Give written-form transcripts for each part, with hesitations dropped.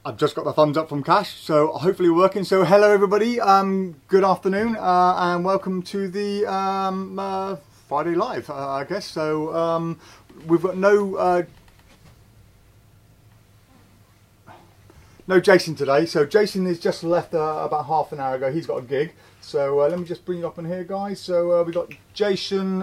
I've just got the thumbs up from Cash, so hopefully we're working. So hello everybody, good afternoon, and welcome to the Friday Live, I guess. So we've got no Jason today. So Jason has just left about half an hour ago. He's got a gig. So let me just bring you up in here, guys. So we've got Jason,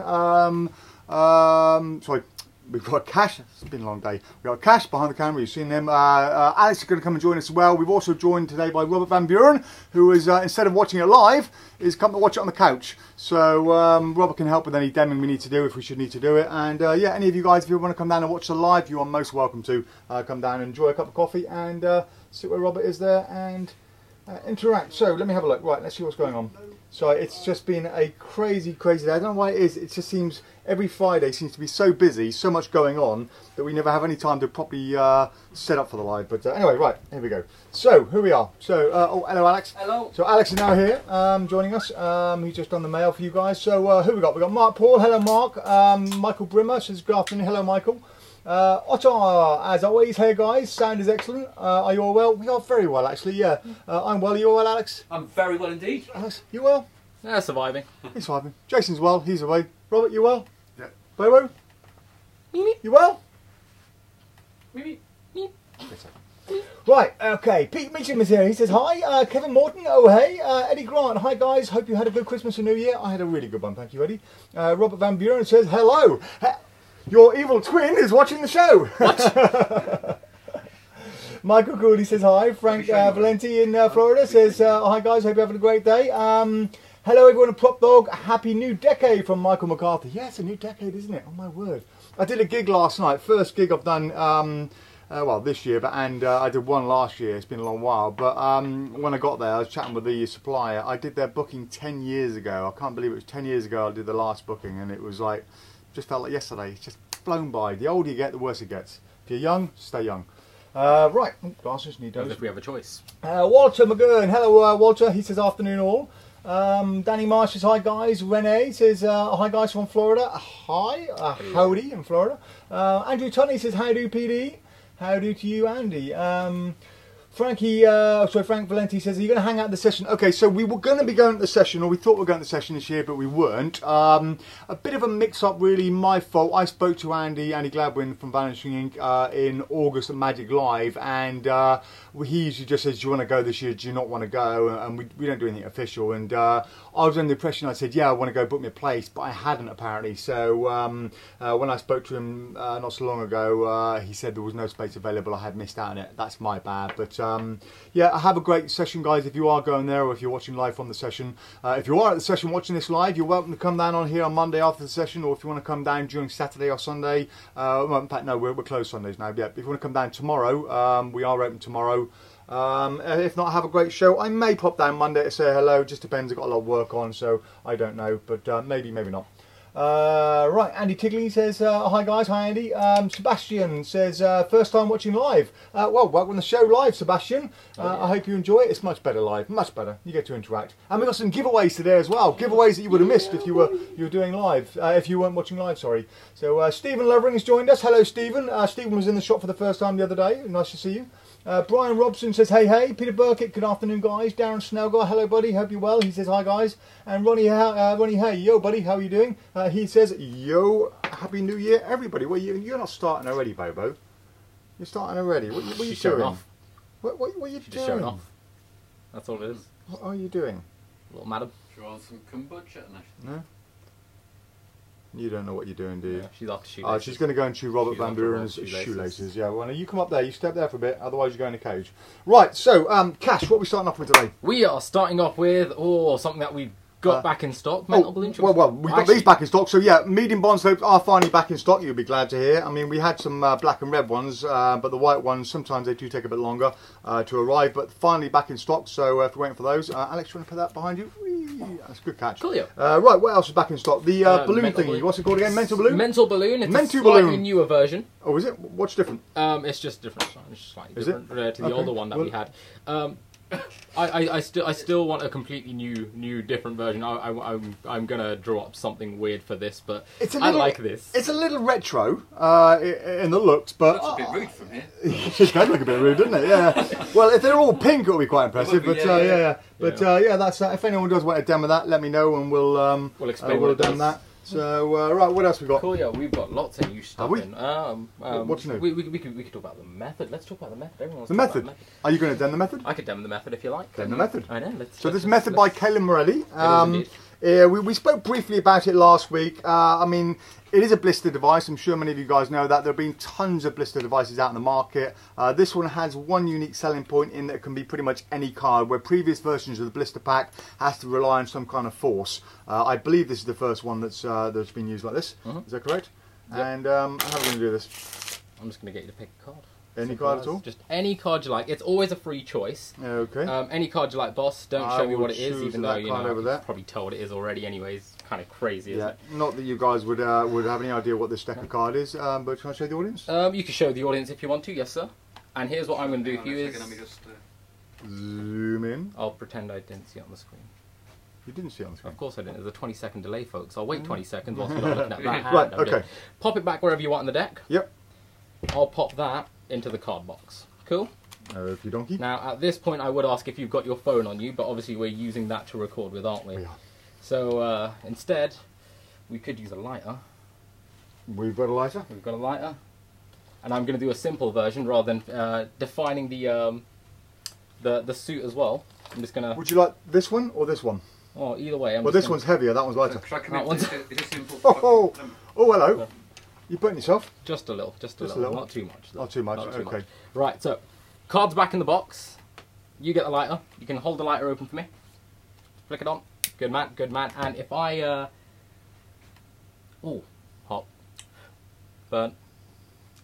sorry. We've got Cash, it's been a long day. We've got Cash behind the camera, you've seen him. Alex is going to come and join us as well. We've also joined today by Robert Van Buren, who is, instead of watching it live, is come to watch it on the couch. So Robert can help with any demming we need to do if we should need to do it. And yeah, any of you guys, if you want to come down and watch the live, you are most welcome to come down and enjoy a cup of coffee and sit where Robert is there and interact. So let me have a look. Right, let's see what's going on. So it's just been a crazy day. I don't know why it is. It just seems every Friday seems to be so busy, so much going on that we never have any time to properly set up for the live. But anyway, right, here we go. So here we are. So oh, hello Alex. Hello. So Alex is now here, joining us. He's just done the mail for you guys. So who we got? We got Mark Paul. Hello Mark. Michael Brimmer says good afternoon. Hello Michael. Otto, as always, hey guys, sound is excellent. Are you all well? We are very well actually, yeah. I'm well, are you all well Alex? I'm very well indeed. Alex, you well? Yeah, surviving. He's surviving. Jason's well, he's away. Robert, you well? Yeah. Bobo? You well? Right, okay, Pete Meacham is here, he says hi. Kevin Morton, oh hey. Eddie Grant, hi guys, hope you had a good Christmas and New Year. I had a really good one, thank you Eddie. Robert Van Buren says hello. Your evil twin is watching the show. What? Michael Cooley says hi. Frank Valenti in Florida says hi guys, hope you're having a great day. Hello everyone at PropDog. Happy new decade from Michael McCarthy. Yeah, it's a new decade, isn't it? Oh my word. I did a gig last night. First gig I've done, well this year, but I did one last year. It's been a long while. But when I got there, I was chatting with the supplier. I did their booking 10 years ago. I can't believe it was 10 years ago I did the last booking, and it was like, just felt like yesterday. It's just flown by. The older you get, the worse it gets. If you're young, stay young. Right, glasses, need those. As if we have a choice. Walter McGurn, hello Walter, he says afternoon all. Danny Marsh says hi guys. Renee says hi guys from Florida. Hi, howdy in Florida. Andrew Tunney says how do PD. How do to you Andy. Frank Valenti says, are you going to hang out at the session? Okay, so we were going to be going to the session, or we thought we were going to the session this year, but we weren't. A bit of a mix-up, really, my fault. I spoke to Andy Gladwin from Vanishing Inc. In August at Magic Live, and he usually just says, do you want to go this year, do you not want to go? And we don't do anything official. And I was under the impression, I said, yeah, I want to go book me a place, but I hadn't apparently. So when I spoke to him not so long ago, he said there was no space available. I had missed out on it. That's my bad. But yeah, have a great session guys if you are going there, or if you're watching live from the session. If you are at the session watching this live, you're welcome to come down on here on Monday after the session, or if you want to come down during Saturday or Sunday, well, in fact no, we're closed Sundays now, yeah. If you want to come down tomorrow, we are open tomorrow. If not, have a great show. I may pop down Monday to say hello, just depends, I've got a lot of work on, so I don't know, but maybe not. Right, Andy Tigley says hi guys, hi Andy. Sebastian says first time watching live. Well, welcome to the show live, Sebastian. I hope you enjoy it. It's much better live, much better. You get to interact, and we've got some giveaways today as well. Giveaways that you would have missed if you were doing live, if you weren't watching live. Sorry. So Stephen Lovering has joined us. Hello, Stephen. Stephen was in the shop for the first time the other day. Nice to see you. Brian Robson says hey. Peter Burkett, good afternoon guys. Darren Snellgar, hello buddy, hope you're well. He says hi guys. And Ronnie hey, yo buddy, how are you doing? He says yo, happy new year everybody. Well, you're not starting already, Bobo. You're starting already. What are you doing? Off. What are you doing? Just showing off. That's all it is. What are you doing? Little madam. Do you want some kombucha? No. You don't know what you're doing, do you? Yeah, she's after shoelaces. Oh, she's going to go and chew Robert Van Buren's shoelaces. Yeah, well, you come up there, you step there for a bit, otherwise you go in a cage. Right, so, Cash, what are we starting off with today? We are starting off with, something that we got back in stock, mental balloon chips. Well, we've got these back in stock, so yeah, medium bond slopes are finally back in stock, you'll be glad to hear. I mean, we had some black and red ones, but the white ones, sometimes they do take a bit longer to arrive, but finally back in stock, so if you're waiting for those, Alex, do you want to put that behind you? That's a good catch. Cool, yeah. Right, what else is back in stock? The balloon thingy, balloon. what's it called again? Mental balloon? Mental balloon, it's Mental a slightly balloon. newer version. Oh, is it? What's different? It's just different, it's just slightly different to the older one that we had. I still want a completely new, different version. I'm gonna draw up something weird for this, but I like this. It's a little retro in the looks, but Looks a bit rude from here. it does look a bit rude, doesn't it? Yeah. Well, if they're all pink, it'll be quite impressive. But yeah. But that's if anyone does want a demo of that, let me know, and we'll explain we'll demo that. So right, what else we got? Cool, yeah, we've got lots of new stuff in. What's new? We could talk about the method. Let's talk about the method. Everyone's The method. Are you going to demo the method? I could demo the method if you like. Demo the method. I know. So this method by Calen Morelli. We spoke briefly about it last week. I mean, it is a blister device. I'm sure many of you guys know that. There have been tons of blister devices out in the market. This one has one unique selling point in that it can be pretty much any card, where previous versions of the blister pack has to rely on some kind of force. I believe this is the first one that's been used like this. Is that correct? Yep. And how are we going to do this? I'm just going to get you to pick a card. Any card at all? Just any card you like. It's always a free choice. Okay. Any card you like, boss. Don't show me what it is, even though you over there. you've probably told what it is already anyways. Kind of crazy, isn't it? Not that you guys would have any idea what this deck of card is, but can I show the audience? You can show the audience if you want to, yes sir. And here's what I'm going to do for you is... Let me just zoom in. I'll pretend I didn't see it on the screen. You didn't see it on the screen? Of course I didn't. There's a 20-second delay, folks. I'll wait 20 seconds whilst you're not looking at that hand. Right, okay. Pop it back wherever you want in the deck. Yep. I'll pop that into the card box. Cool? Okie donkey. Now, at this point, I would ask if you've got your phone on you, but obviously we're using that to record with, aren't we? We are. So, instead, we could use a lighter. We've got a lighter? We've got a lighter. And I'm going to do a simple version rather than defining the suit as well. I'm just going to... Would you like this one or this one? Oh, either way. Well, this one's heavier, that one's lighter. that one's... Is it simple? Oh, hello. You burnt yourself? Just a little. Not too much. Not too much, okay. Right, so, cards back in the box. You get the lighter. You can hold the lighter open for me. Flick it on. Good man, good man. And if I... Oh, hot. Burnt.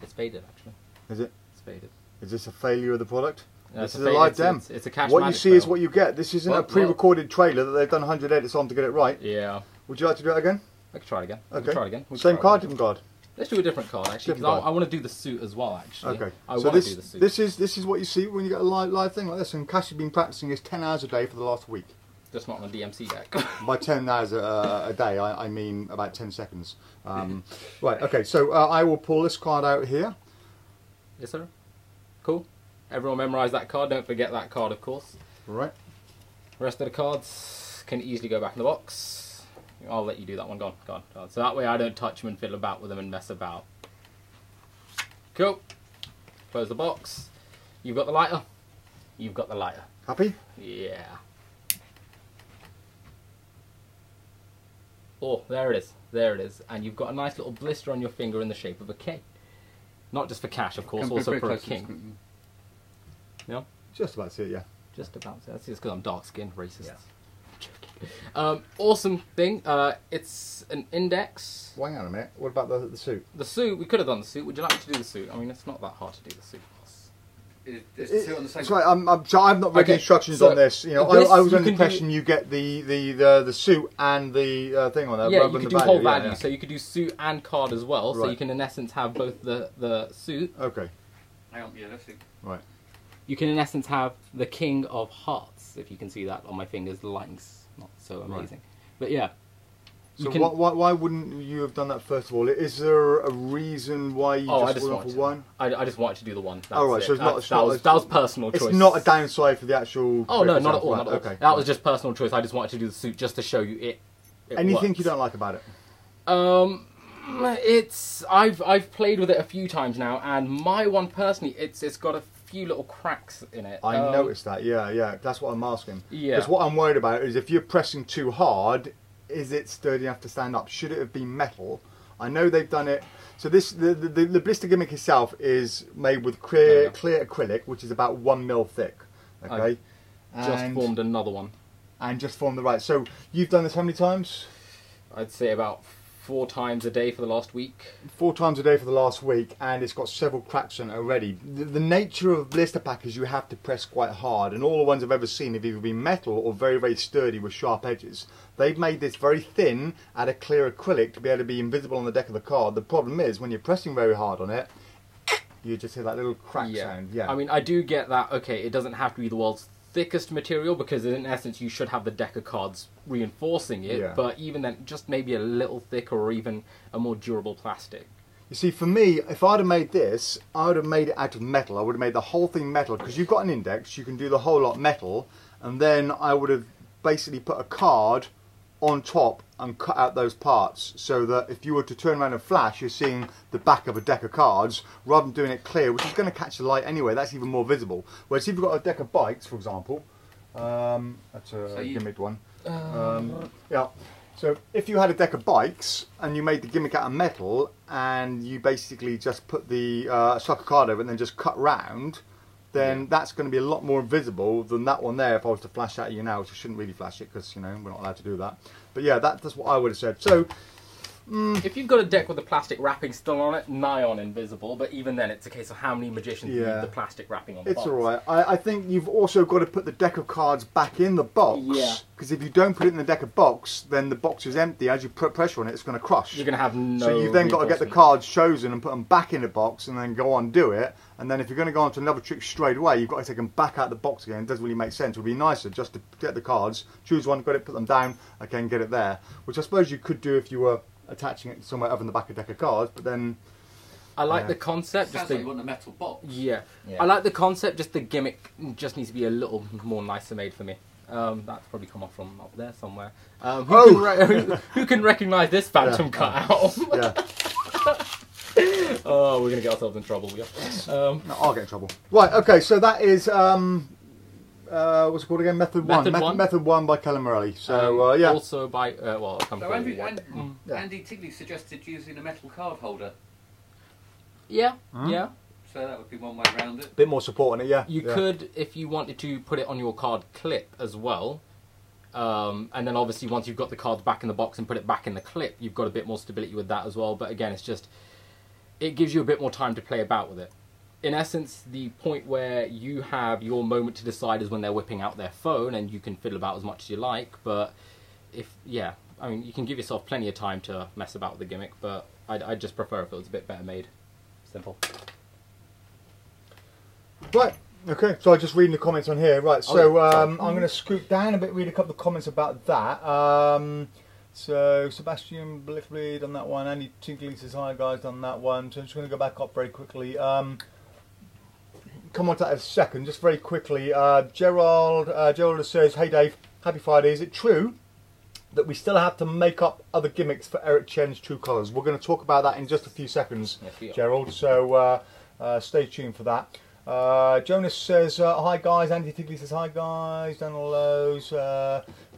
It's faded, actually. Is it? It's faded. Is this a failure of the product? This is a fade, live dem. It's a cash What you magic see fail. is what you get. This isn't a pre-recorded trailer that they've done 100 edits on to get it right. Yeah. Would you like to do it again? I could try it again. Okay. Try it again. Same card, different card? Let's do a different card, actually, because I want to do the suit as well, actually. Okay. I want to do the suit. This is what you see when you get a live thing like this, and Cash has been practicing this 10 hours a day for the last week. Just not on a DMC deck. By 10 hours a day, I mean about 10 seconds. Right, okay, so I will pull this card out here. Yes, sir. Cool. Everyone memorise that card. Don't forget that card, of course. Right. The rest of the cards can easily go back in the box. I'll let you do that one. Go on. So that way I don't touch them and fiddle about with them and mess about. Cool. Close the box. You've got the lighter. You've got the lighter. Happy? Yeah. Oh, there it is. There it is. And you've got a nice little blister on your finger in the shape of a K. Not just for cash, of course, also for a king. Yeah? Just about to see it, yeah. Just about. That's just because I'm dark-skinned, racist. Yeah. Awesome thing. It's an index. Well, hang on a minute. What about the suit? The suit. We could have done the suit. Would you like to do the suit? I mean, it's not that hard to do the suit. Is the suit on the same? That's right. I've not read the instructions on this. You know, I was under the impression you get the suit and the thing on there. Yeah, you could do whole value. So you could do suit and card as well. Right. So you can, in essence, have both the suit. Okay. Hang on. Yeah, let's see. Right. You can, in essence, have the King of Hearts. If you can see that on my fingers, the lighting's not so amazing. Right. But yeah. So why wouldn't you have done that first of all? Is there a reason why you just went for one? I just wanted to do the one. That's right, so it's not that was personal choice. It's not a downside for the actual... Oh no, not at all. Not at all. Okay. That was just personal choice. I just wanted to do the suit just to show you it Anything works. you don't like about it? I've played with it a few times now, and my one personally, it's got a few little cracks in it. I noticed that. Yeah. That's what I'm asking. Yeah. Because what I'm worried about is if you're pressing too hard, is it sturdy enough to stand up? Should it have been metal? I know they've done it. So the blister gimmick itself is made with clear acrylic, which is about 1 mil thick. Okay. Just formed another one. And just formed the right. So you've done this how many times? I'd say about 4 times a day for the last week. 4 times a day for the last week, and it's got several cracks in it already. The nature of blister pack is you have to press quite hard, and all the ones I've ever seen have either been metal or very, very sturdy with sharp edges. They've made this very thin out of clear acrylic to be able to be invisible on the deck of the card. The problem is when you're pressing very hard on it, you just hear that little crack sound. Yeah. I mean, I do get that. Okay, it doesn't have to be the world's thickest material, because in essence you should have the deck of cards reinforcing it, Yeah. but even then, just maybe a little thicker or even a more durable plastic. You see, for me, if I'd have made this, I would have made it out of metal. I would have made the whole thing metal, because you've got an index, you can do the whole lot metal, and then I would have basically put a card on top and cut out those parts, so that if you were to turn around and flash, you're seeing the back of a deck of cards rather than doing it clear, which is going to catch the light anyway. That's even more visible. Whereas if you've got a deck of bikes, for example, that's a gimmick one. Yeah. So if you had a deck of bikes and you made the gimmick out of metal and you basically just put the sucker card over it and then just cut round, then that's going to be a lot more visible than that one there if I was to flash at you now, which I shouldn't really flash it because, you know, we're not allowed to do that. But yeah, that's what I would have said. So if you've got a deck with the plastic wrapping still on it, nigh on invisible, but even then it's a case of how many magicians leave the plastic wrapping on the box. It's alright. I think you've also got to put the deck of cards back in the box. Yeah. Because if you don't put it in the deck of box, then the box is empty. As you put pressure on it, it's going to crush. You're going to have no So you've then got to get the cards chosen and put them back in the box and then go on and do it. And then if you're going to go on to another trick straight away, you've got to take them back out of the box again. It doesn't really make sense. It would be nicer just to get the cards, choose one, got it, put them down, again, get it there. Which I suppose you could do if you were attaching it somewhere other than the back of a deck of cards, but then I like the concept. Sounds like you want a metal box. Yeah. I like the concept. Just the gimmick just needs to be a little more nicer made for me. That's probably come off from up there somewhere. Who can recognise this phantom cutout? yeah. Oh, we're gonna get ourselves in trouble. Yeah. No, I'll get in trouble. Right. Okay. So that is what's it called again? Method one. Method one by Calen Morelli. So yeah. Also by well, I'll come So to Andy Tigley suggested using a metal card holder. Yeah. Yeah. So that would be one way around it. Bit more support on it. Yeah. You could, if you wanted to, put it on your card clip as well. And then obviously once you've got the cards back in the box and put it back in the clip, you've got a bit more stability with that as well. But again, it's just, it gives you a bit more time to play about with it. In essence, the point where you have your moment to decide is when they're whipping out their phone, and you can fiddle about as much as you like. But I mean, you can give yourself plenty of time to mess about with the gimmick, but I'd just prefer if it was a bit better made. Simple. Right. Okay. So I'm just reading the comments on here. Right. So I'm going to scoot down a bit, read a couple of comments about that. So Sebastian Blitzbleed on that one. Andy Tinkley says hi guys on that one. So I'm just going to go back up very quickly. Come on to that in a second. Just very quickly. Gerald says, hey Dave, happy Friday. Is it true that we still have to make up other gimmicks for Eric Chien's True Colours? We're going to talk about that in just a few seconds, Gerald. So stay tuned for that. Jonas says, hi guys. Andy Tigley says, hi guys. Daniel Lowe's.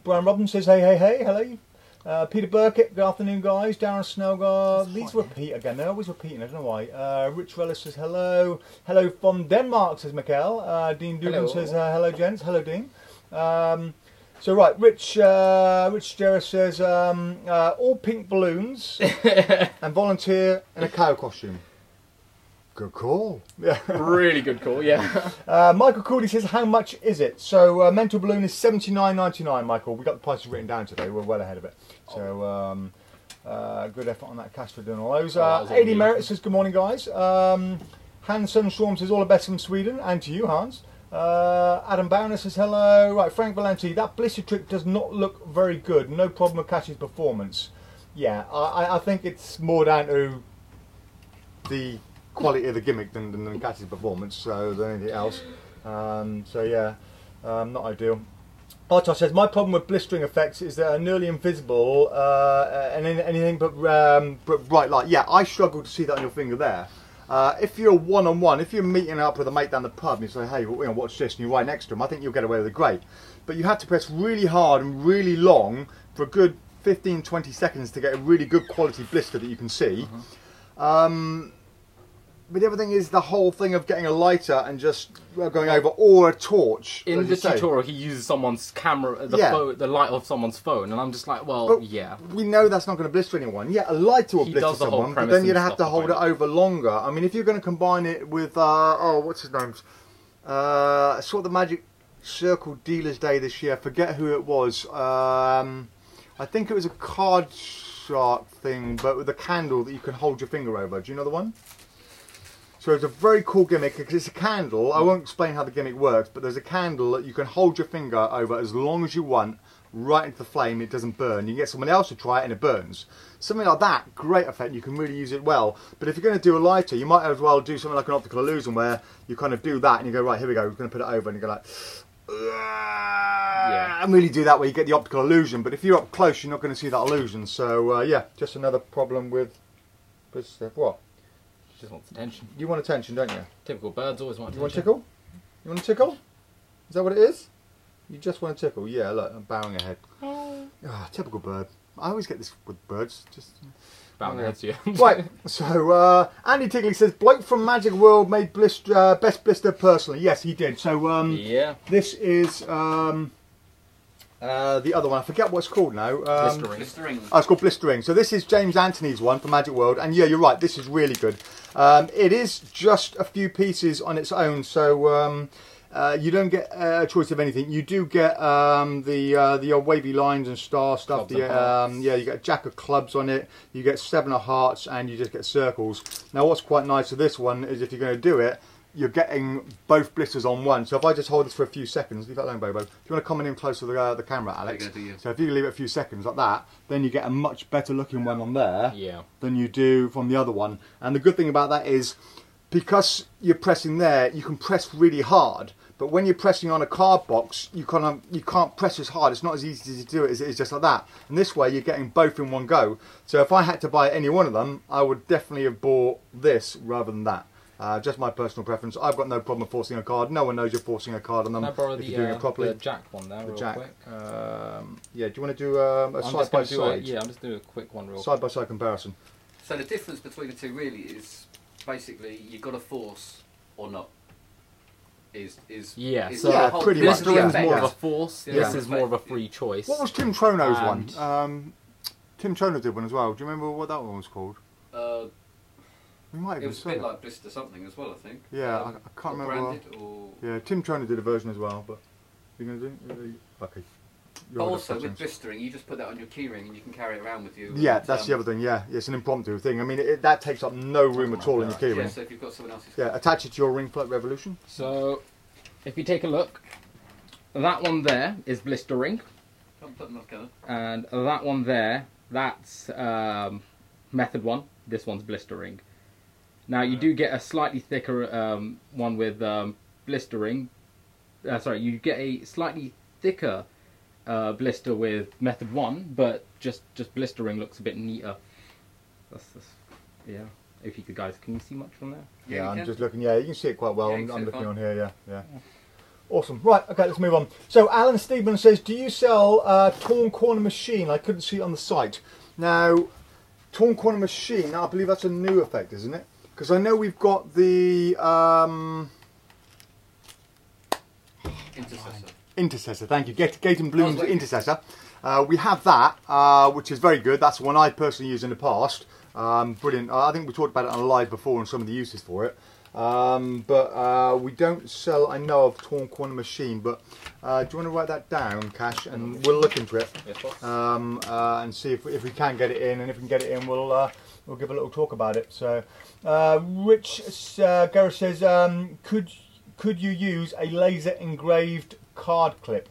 Brian Robbins says, hey, hello. Peter Burkett, good afternoon guys. Darren Snowgar, these repeat again, they're always repeating, I don't know why. Rich Relish says hello. Hello from Denmark, says Mikkel. Dean Dugan says hello gents, hello Dean. So right, Rich Jarrett says all pink balloons and volunteer in a cow costume. Good call. Yeah. Really good call, yeah. Michael Cooley says, how much is it? So, mental balloon is $79.99, Michael. We got the prices written down today. We're well ahead of it. So, good effort on that, Cash, for doing all those. 80 Merit says, good morning, guys. Hans Sunstrom says, all the best from Sweden. And to you, Hans. Adam Barner says, hello. Right, Frank Valenti, that blister trick does not look very good. No problem with Cash's performance. Yeah, I think it's more down to the quality of the gimmick than Cash's performance, so than anything else. So yeah, not ideal. Artar says, my problem with blistering effects is that are nearly invisible and anything but bright light. Yeah, I struggle to see that on your finger there. If you're one-on-one, if you're meeting up with a mate down the pub and you say, hey, well, you know, watch this, and you're right next to him, I think you'll get away with it great. But you have to press really hard and really long for a good 15-20 seconds to get a really good quality blister that you can see. But the other thing is the whole thing of getting a lighter and just going over, or a torch. In the tutorial, he uses someone's camera, the light of someone's phone, and I'm just like, well, but yeah. We know that's not going to blister anyone. Yeah, a lighter will blister someone, but then you'd have to hold it over longer. I mean, if you're going to combine it with, what's his name? I saw the Magic Circle Dealer's Day this year. I forget who it was. I think it was a card shark thing, but with a candle that you can hold your finger over. Do you know the one? So So it's a very cool gimmick because it's a candle. I won't explain how the gimmick works, but there's a candle that you can hold your finger over as long as you want, right into the flame. It doesn't burn. You can get someone else to try it and it burns. Something like that, great effect. You can really use it well. But if you're going to do a lighter, you might as well do something like an optical illusion where you kind of do that and you go, right, here we go, we're going to put it over, and you go like, yeah, and really do that where you get the optical illusion. But if you're up close, you're not going to see that illusion. So yeah, just another problem with what? Just wants attention. You want attention, don't you? Typical birds always want attention. You want tickle? You want a tickle? Is that what it is? You just want a tickle? Yeah, look, I'm bowing ahead. Ah, typical bird. I always get this with birds. Just bowing ahead to you. Right, so Andy Tigley says, bloke from Magic World made Blister, best Blister personally. Yes, he did. So yeah, this is the other one. I forget what it's called now. Blistering. Oh, it's called Blistering. So this is James Anthony's one from Magic World, and yeah, you're right. This is really good. It is just a few pieces on its own, so you don't get a choice of anything. You do get the old wavy lines and star stuff. Yeah, you get a jack of clubs on it. You get 7 of hearts, and you just get circles. Now, what's quite nice with this one is if you're going to do it, you're getting both blisters on one. So if I just hold this for a few seconds, leave that alone, Bobo. Do you want to come in close to the camera, Alex? So if you leave it a few seconds like that, then you get a much better looking one on there than you do from the other one. And the good thing about that is, because you're pressing there, you can press really hard. But when you're pressing on a card box, you can't press as hard. It's not as easy to do it as it is just like that. And this way, you're getting both in one go. So if I had to buy any one of them, I would definitely have bought this rather than that. Just my personal preference. I've got no problem forcing a card. No one knows you're forcing a card on them if you're doing it properly. The Jack one there, real quick. Yeah, do you want to do a side by side? Yeah, I'm just doing a quick one, real side by side comparison. So the difference between the two really is basically you've got to force or not. Yeah, pretty much. Blistering's more of a force. This is more of a free choice. What was Tim Trono's one? Tim Trono did one as well. Do you remember what that one was called? We might have it was a bit like Blister something as well, I think. Yeah, I can't remember. Yeah, Tim Trono did a version as well, but you're going to do? Okay. But also with blistering, you just put that on your keyring and you can carry it around with you. Yeah, that's the other thing. Yeah, it's an impromptu thing. I mean, that takes up no room at all in your keyring. Yeah, so if you've got someone else's. Yeah, attach it to your Ring Float Revolution. So, if you take a look, that one there is blistering, and that one there, that's method 1. This one's blistering. Now you do get a slightly thicker one with blistering. Sorry, you get a slightly thicker blister with method 1, but just blistering looks a bit neater. That's yeah. If you guys, can you see much from there? Yeah, I'm just looking. Yeah, you can see it quite well. I'm looking on here. Yeah. Awesome. Right. Okay, let's move on. So Alan Stevens says, "Do you sell Torn Corner Machine? I couldn't see it on the site." Now, Torn Corner Machine. I believe that's a new effect, isn't it? Because I know we've got the Intercessor. Thank you. Gaten Bloom's Intercessor. We have that, which is very good. That's the one I personally used in the past. Brilliant. I think we talked about it on a live before and some of the uses for it. But we don't sell, I know of, Torn Corner Machine. But do you want to write that down, Cash? And we'll look into it and see if we can get it in. And if we can get it in, we'll give a little talk about it. So, Rich Gareth says, could you use a laser engraved card clip?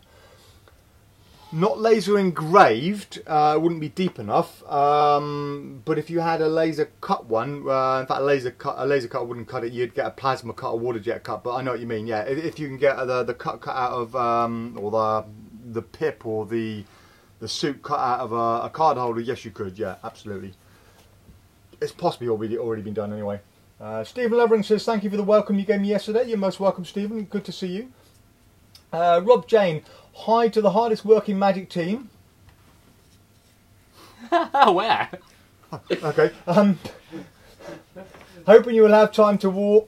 Not laser engraved, it wouldn't be deep enough. But if you had a laser cut one, in fact a laser cutter wouldn't cut it. You'd get a plasma cut or water jet cut. But I know what you mean. Yeah, if you can get the cut out of or the pip or the suit cut out of a card holder, yes you could. Yeah, absolutely. It's possibly already been done anyway. Stephen Levering says, thank you for the welcome you gave me yesterday. You're most welcome, Stephen. Good to see you. Rob Jane, hi to the hardest working Magic team. Where? Okay. Hoping you will have time to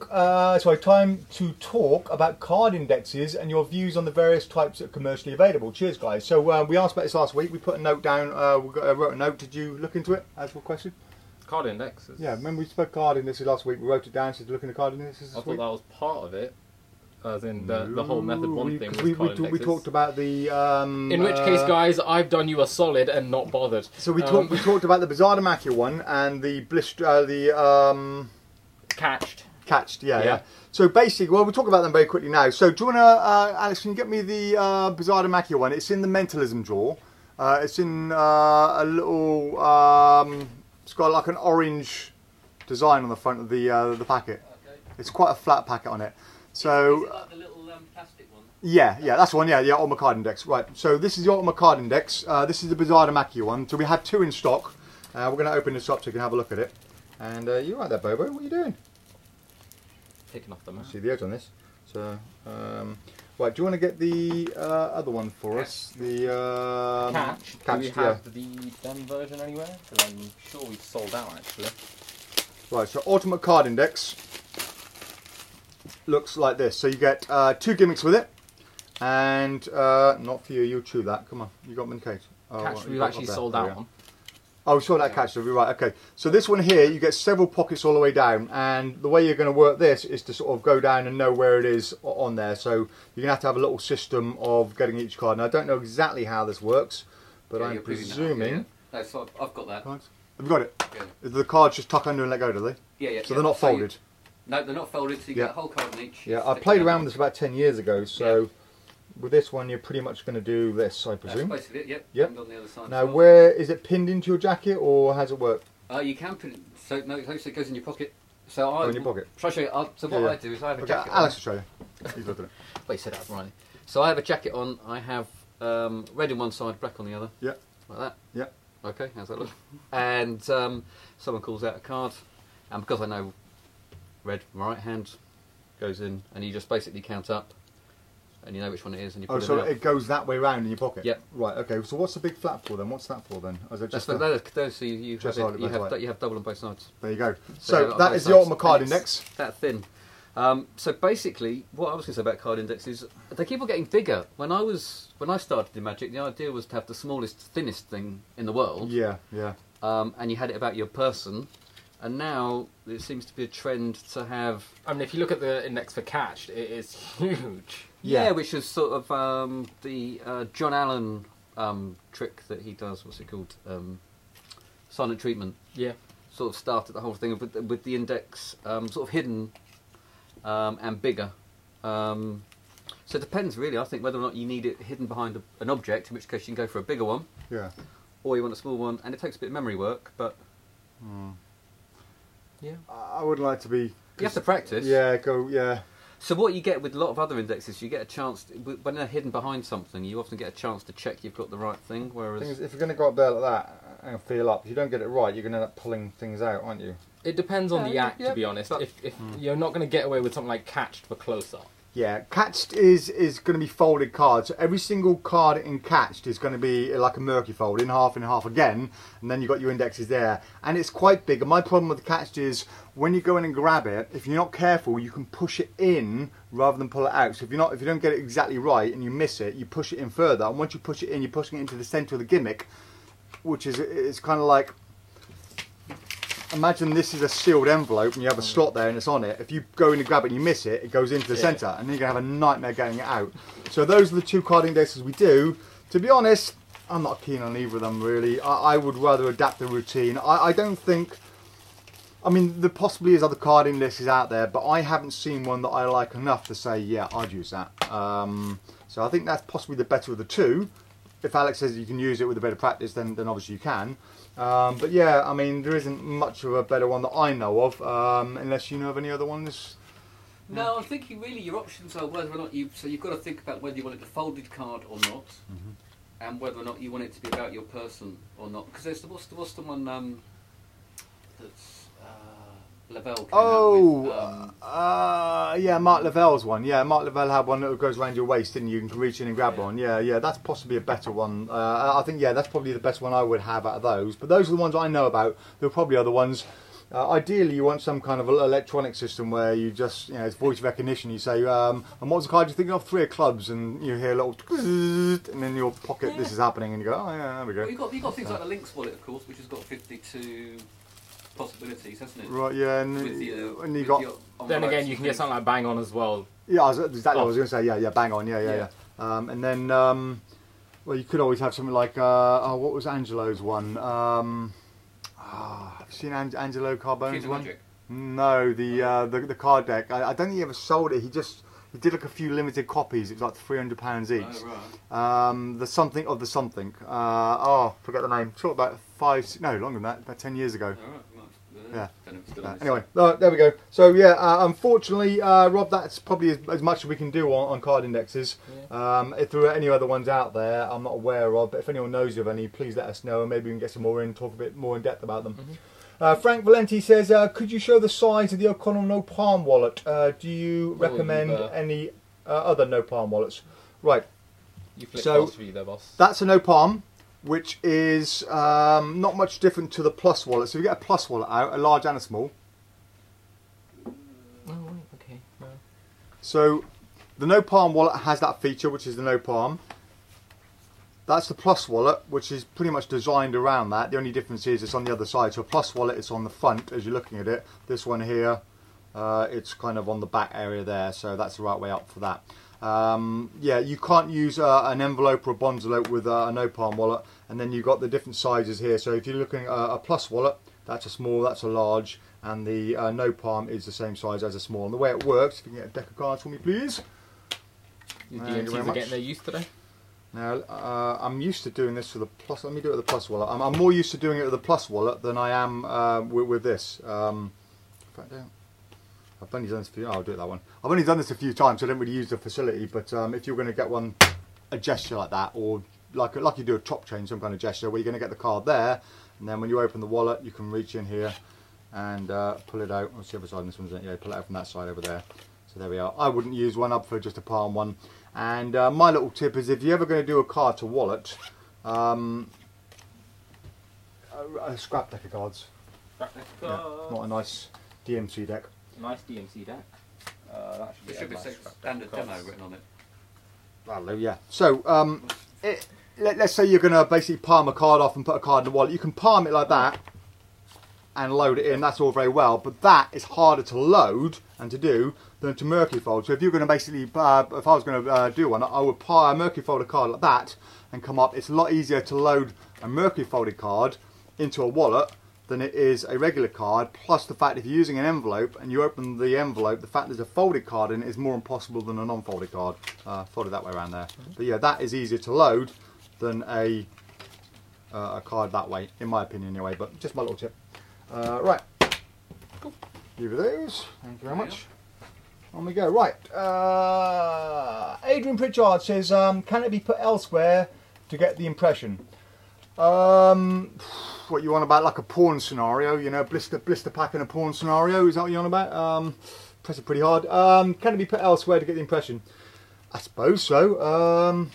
talk about card indexes and your views on the various types that are commercially available. Cheers, guys. So we asked about this last week. We put a note down. Wrote a note. Did you look into it as a question? Card indexes. Yeah, remember we spoke card indexes last week. We wrote it down. So looking at card indexes. I thought that was part of it. As in the whole method 1 thing was we talked about the... in which case, guys, I've done you a solid and not bothered. So we talked about the Bizarre Macchia one and the Blister... Catched Catched, yeah, Yeah. yeah. So basically, well, we'll talk about them very quickly now. So do you want to, Alex, can you get me the Bizarre Macchia one? It's in the Mentalism drawer. It's in a little, it's got like an orange design on the front of the packet. Okay. It's quite a flat packet on it. So Is it like the little plastic one? yeah, that's the one. Yeah, the Ultimate Card Index. Right. So this is the Ultimate Card Index. This is the Bizarre Macchia one. So we have 2 in stock. We're going to open this up so you can have a look at it. And you right there, Bobo? What are you doing? Picking off the map. See the edge on this. So right. Do you want to get the other one for us? The Catch. Do we have the demo version anywhere? Because I'm sure we sold out actually. Right. So Ultimate Card Index looks like this. So you get 2 gimmicks with it, and not for you. You'll chew that. Come on. You got them in the case. Oh, Catch. well, We've you got actually up there. sold There we out go. one. Oh, we saw that catch, so we're right. Okay, so this one here, you get several pockets all the way down, and the way you're going to work this is to sort of go down and know where it is on there. So you're going to have a little system of getting each card. Now, I don't know exactly how this works, but Yeah, I'm you're proving that up, presuming. yeah. No, so I've got that. Right. Have you got it? Yeah. The cards just tuck under and let go, do they? Yeah, yeah. So yeah. they're not So you- folded. No, they're not folded, so you Yeah. get a whole card in each. Yeah, I Stick played it around down. with this about 10 years ago, so with this one, you're pretty much going to do this, I That's presume. basically it, yep. Yep. And on the other side Now, as well. where is it pinned into your jacket, or how does it work? You can put it, so no, it goes in your pocket. So I Oh, in your pocket. Shall I show you? So what Yeah, yeah. I do is I have a Okay, jacket Alex on. will show you. He's looking at it. Wait, set it up, Riley. So I have a jacket on. I have red in one side, black on the other. Yeah. Like that. Yeah. Okay, how's that look? And someone calls out a card, and because I know red, my right hand goes in, and you just basically count up, and you know which one it is, and you put Oh, it so out. it goes that way round in your pocket? Yep. Right, okay. So what's the big flap for then? What's that for then? Or is it That's just for a- those, so you just have, hold it both ways. you have double on both sides. There you go. So So that is the Ultimate Card Index. That thin. So basically, what I was going to say about card index is they keep on getting bigger. When I started in Magic, the idea was to have the smallest, thinnest thing in the world. Yeah, yeah. And you had it about your person. And now there seems to be a trend to have. I mean, if you look at the index for Catched, it is huge. Yeah, which is sort of the John Allen trick that he does. What's it called? Silent treatment. Yeah. Sort of started the whole thing with the index sort of hidden and bigger. So it depends really, I think, whether or not you need it hidden behind an object, in which case you can go for a bigger one, Yeah. or you want a small one, and it takes a bit of memory work, but yeah, I would like to be... you have to practice. Yeah, yeah. So what you get with a lot of other indexes, you get a chance, when they're hidden behind something, you often get a chance to check you've got the right thing, whereas... The thing is, if you're going to go up there like that and feel up, if you don't get it right, you're going to end up pulling things out, aren't you? It depends on the Yeah, act, yeah, to be honest. but- If you're not going to get away with something like Catched for close-up. Yeah, Catched is going to be folded cards. So every single card in Catched is going to be like a murky fold, in half again, and then you've got your indexes there. And it's quite big, and my problem with Catched is when you go in and grab it, if you're not careful, you can push it in rather than pull it out. So if you don't get it exactly right and you miss it, you push it in further, and once you push it in, you're pushing it into the centre of the gimmick, which is it's kind of like... Imagine this is a sealed envelope and you have a slot there and it's on it. If you go in to grab it and you miss it, it goes into the centre and then you're going to have a nightmare getting it out. So those are the 2 card indexes we do. To be honest, I'm not keen on either of them really. I would rather adapt the routine. I don't think... I mean, there possibly is other card indexes out there, but I haven't seen one that I like enough to say, yeah, I'd use that. So I think that's possibly the better of the 2. If Alex says you can use it with a bit of practice, then obviously you can. But yeah, I mean, there isn't much of a better one that I know of, unless you know of any other ones. No, I'm thinking really your options are whether or not so you've got to think about whether you want it a folded card or not, and whether or not you want it to be about your person or not. Because there's what's the one that's Lavelle came out with, yeah, Mark Lavelle's one. Yeah, Mark Lavelle had one that goes around your waist and you can reach in and grab one. Yeah, that's possibly a better one. I think, yeah, that's probably the best one I would have out of those. But those are the ones I know about. There are probably other ones. Ideally, you want some kind of electronic system where you just, it's voice recognition. You say, and what was the card you're thinking of? 3 of clubs, and you hear a little, and in your pocket this is happening, and you go, oh yeah, there we go. Well, you've got things like the Lynx wallet, of course, which has got 52 possibilities, hasn't it? Right, yeah, and you got... Then again, you can get something like Bang On as well. Yeah, exactly what I was going to say. Yeah, bang on. Yeah. And then, well, you could always have something like, what was Angelo's one? Have you seen Angelo Carbone's Chien one? Magic. No, the card deck. I don't think he ever sold it. He did like a few limited copies. It was like £300 each. Oh, right. The something of the something. Oh, forget the name. Sort of about longer than that. About 10 years ago. All right. Yeah. Still Anyway, there we go. So yeah, unfortunately, Rob, that's probably as much as we can do on card indexes. Yeah. If there are any other ones out there, I'm not aware of. But if anyone knows of any, please let us know, and maybe we can get some more in, talk a bit more in depth about them. Frank Valenti says, could you show the size of the O'Connell no palm wallet? Do you recommend any other no palm wallets? Right. You flipped there, boss. That's a no palm, which is not much different to the plus wallet. So if you get a plus wallet out, a large and a small. Oh, right, okay. No. So the no palm wallet has that feature, which is the no palm. That's the plus wallet, which is pretty much designed around that. The only difference is it's on the other side. So a plus wallet is on the front as you're looking at it. This one here, it's kind of on the back area there. So that's the right way up for that. Yeah, you can't use an envelope or a bonzelope with a no palm wallet, and then you've got the different sizes here. So if you're looking at a plus wallet, that's a small, that's a large, and the no palm is the same size as a small. And the way it works, if you can get a deck of cards for me, please. Your DMTs are getting their use today. Now I'm used to doing this for the plus. Let me do it with the plus wallet. I'm more used to doing it with the plus wallet than I am with this. In fact, I've only done this I'll do it that one. I've only done this a few times, so I don't really use the facility. But if you're going to get one, a gesture like that, or like you do a top chain, some kind of gesture, where you're going to get the card there, and then when you open the wallet, you can reach in here and pull it out. What's the other side on this one? Yeah, pull it out from that side over there. So there we are. I wouldn't use one up for just a palm one. And my little tip is, if you're ever going to do a card to wallet, a scrap deck of cards. Scrap deck of cards. Yeah, not a nice DMC deck. Nice DMC deck. There should be standard demo written on it. Well, yeah. So let's say you're going to basically palm a card off and put a card in the wallet. You can palm it like that and load it in. That's all very well, but that is harder to load and to do than to Mercury fold. So if you're going to basically, if I was going to do one, I would Mercury fold a card like that and come up. It's a lot easier to load a Mercury folded card into a wallet than it is a regular card. Plus the fact if you're using an envelope and you open the envelope, the fact there's a folded card in it is more impossible than a non-folded card. Folded that way around there. But yeah, that is easier to load than a card that way, in my opinion anyway. But just my little tip. Right. Cool. Give you those. Thank you very much. On we go. Right. Adrian Pritchard says, can it be put elsewhere to get the impression? What you on about, like a porn scenario? You know, blister pack in a porn scenario? Is that what you're on about? Press it pretty hard. Can it be put elsewhere to get the impression? I suppose so.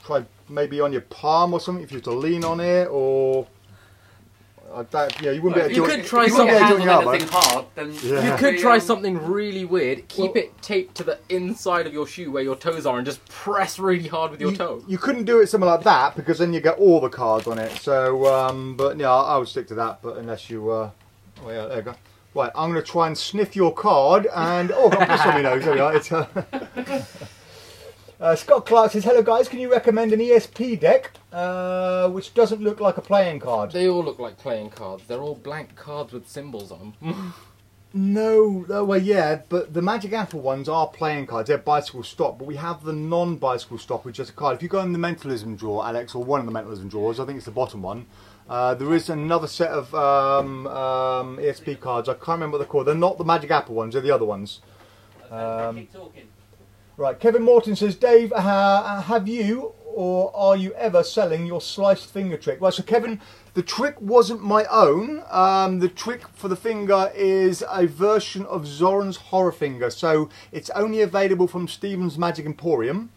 Try maybe on your palm or something if you have to lean on it, or. Yeah, you wouldn't be able to do it. You could try something hard, then you could try something really weird. Keep it taped to the inside of your shoe where your toes are and just press really hard with your toe. You couldn't do it something like that because then you get all the cards on it. So, but yeah, I would stick to that. But unless you, oh yeah, there you go. Right, I'm going to try and sniff your card and oh, I've got piss on my nose. There we are. It's, Scott Clark says, hello guys, can you recommend an ESP deck which doesn't look like a playing card? They all look like playing cards. They're all blank cards with symbols on them. No, well yeah, but the Magic Apple ones are playing cards. They're bicycle stock, but we have the non-bicycle stock with just a card. If you go in the Mentalism drawer, Alex, or one of the Mentalism drawers, I think it's the bottom one, there is another set of ESP cards. I can't remember what they're called. They're not the Magic Apple ones, they're the other ones. keep talking. Right, Kevin Morton says, Dave, have you or are you ever selling your sliced finger trick? Well, so Kevin, the trick wasn't my own. The trick for the finger is a version of Zoran's Horror Finger. So it's only available from Stephen's Magic Emporium.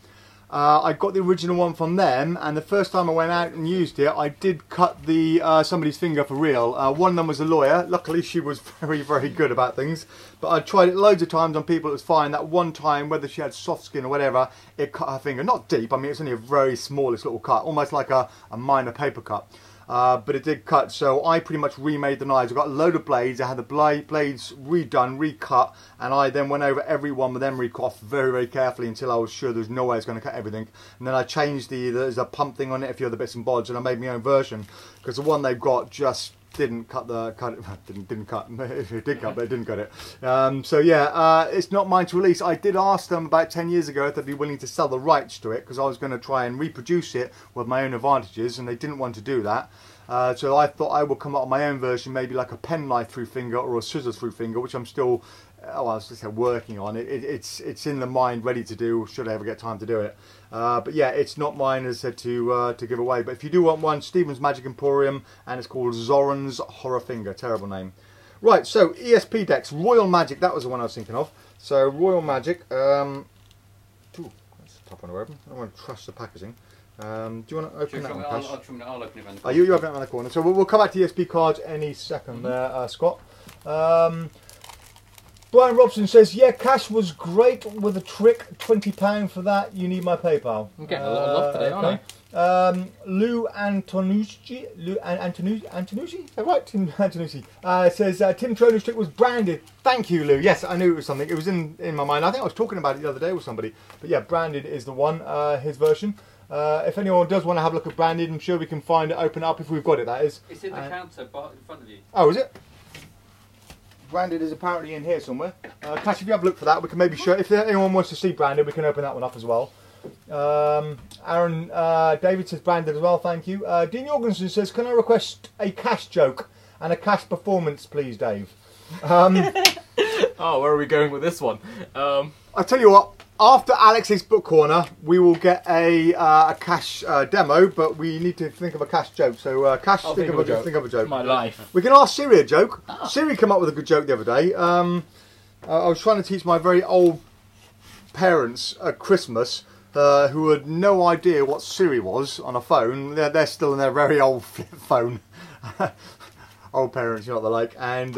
I got the original one from them, and the first time I went out and used it, I did cut the somebody's finger for real. One of them was a lawyer. Luckily, she was very, very good about things. But I tried it loads of times on people. It was fine. That one time, whether she had soft skin or whatever, it cut her finger. Not deep. I mean, it's only a very smallest little cut, almost like a minor paper cut. But it did cut, so I pretty much remade the knives. I got a load of blades, I had the blades redone, recut, and I then went over every one with emery cloth very, very carefully until I was sure there's no way I was going to cut everything. And then I changed there's a pump thing on it, a few other bits and bobs, and I made my own version, because the one they've got just didn't cut it. Didn't cut. It did cut, but it didn't cut it. So yeah, it's not mine to release. I did ask them about 10 years ago if they'd be willing to sell the rights to it, because I was going to try and reproduce it with my own advantages, and they didn't want to do that. So I thought I would come up with my own version, maybe like a penknife through finger or a scissors through finger, which I'm still, I was just working on. It's in the mind, ready to do, should I ever get time to do it. But yeah, it's not mine, as I said, to give away. But if you do want one, Stephen's Magic Emporium, and it's called Zoran's Horror Finger. Terrible name. Right, so ESP decks, Royal Magic, that was the one I was thinking of. So Royal Magic, ooh, that's a tough one to open. I don't want to trust the packaging. Do you want to open that one, Cash? I'll open it around the Oh, corner. you open it around the corner. So we'll come back to ESP Cards any second there, Scott. Brian Robson says, yeah, Cash was great with a trick, £20 for that, you need my PayPal. I'm getting a lot of love today, aren't I? Lou Antonucci, Antonucci? Is that right? Tim Antonucci says, Tim Troner's trick was branded. Thank you, Lou. Yes, I knew it was something. It was in my mind. I think I was talking about it the other day with somebody. But yeah, branded is the one, his version. If anyone does want to have a look at branded, I'm sure we can find it, open it up if we've got it, that is. It's in the counter in front of you. Oh, is it? Branded is apparently in here somewhere. Cash, if you have a look for that, we can maybe show. If anyone wants to see branded, we can open that one up as well. Aaron David says branded as well, thank you. Dean Jorgensen says, can I request a Cash joke and a Cash performance, please, Dave? Oh, where are we going with this one? I'll tell you what. After Alex's book corner, we will get a Cash demo, but we need to think of a Cash joke. So, Cash, think of a joke. My life. We can ask Siri a joke. Siri came up with a good joke the other day. I was trying to teach my very old parents at Christmas, who had no idea what Siri was on a phone. They're still in their very old flip phone. Old parents, you know what they're like. And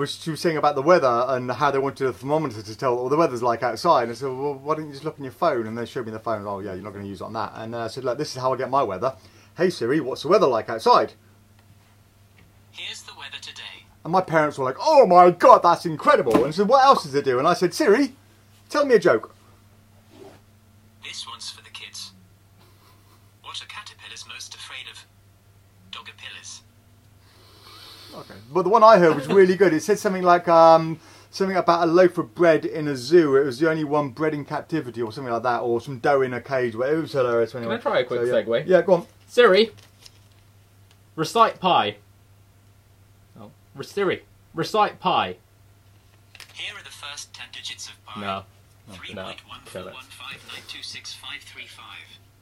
she was saying about the weather and how they wanted a thermometer to tell what the weather's like outside. And I said, well, why don't you just look on your phone? And they showed me the phone. Oh, yeah, you're not going to use it on that. And I said, look, this is how I get my weather. Hey, Siri, what's the weather like outside? Here's the weather today. And my parents were like, oh, my God, that's incredible. And I said, what else does it do? And I said, Siri, tell me a joke. This one's for the kids. What are caterpillars most afraid of? Dogapillars. Okay, but the one I heard was really good. It said something like something about a loaf of bread in a zoo. It was the only one bred in captivity, or something like that, or some dough in a cage. But it was hilarious. Anyway. Can I try a quick segue? Yeah, go on. Siri, recite pi. Oh, Siri, recite pi. Here are the first 10 digits of pi. No. 3.14159265535.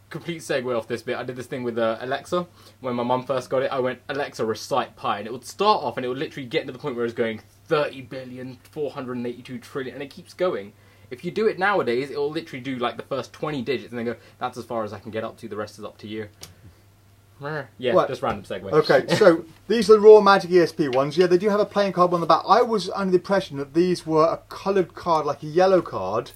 Complete segue off this bit. I did this thing with Alexa. When my mum first got it, I went, Alexa, recite pi. And it would start off and it would literally get to the point where it's going 30,482,000,000,000,000, and it keeps going. If you do it nowadays, it will literally do like the first 20 digits and then go, that's as far as I can get up to, the rest is up to you. Yeah, right. Just random segue. Okay, so these are the Raw Magic ESP ones. Yeah, they do have a playing card on the back. I was under the impression that these were a coloured card, like a yellow card,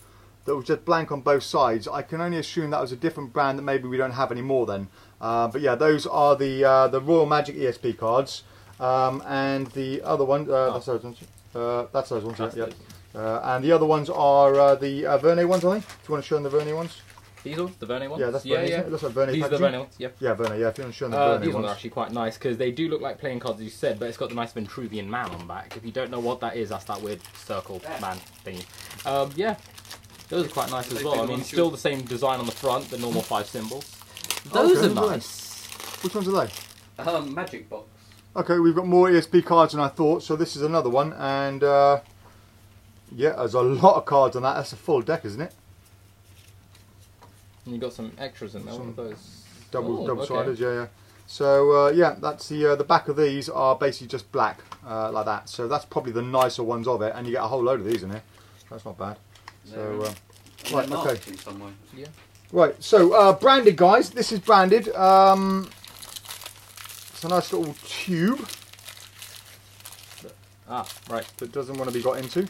that was just blank on both sides. I can only assume that was a different brand that maybe we don't have anymore then. But yeah, those are the Royal Magic ESP cards. And the other one, that's those ones. That's those ones, yeah. And the other ones are the Vernay ones, I think. Do you want to show them the Vernay ones? These ones? The Vernay ones? Yeah, that's Vernay. It looks like Vernay. These are the Vernay ones, yeah. Yeah, Vernay, yeah. If you want to show them the Vernay these ones. ones are actually quite nice, because they do look like playing cards, as you said, but it's got the nice Ventruvian man on the back. If you don't know what that is, that's that weird circle man thingy. Yeah. Those are quite nice as well. I mean, still the same design on the front, the normal 5 symbols. Those are nice. Which ones are they? Magic box. Okay, we've got more ESP cards than I thought, so this is another one. And yeah, there's a lot of cards on that. That's a full deck, isn't it? And you got some extras in there. One of those double-sided, yeah. So yeah, that's the back of these are basically just black like that. So that's probably the nicer ones of it, and you get a whole load of these in here. That's not bad. So right, okay. Yeah. Right, so branded, guys. This is branded. It's a nice little tube. Right. That doesn't want to be got into.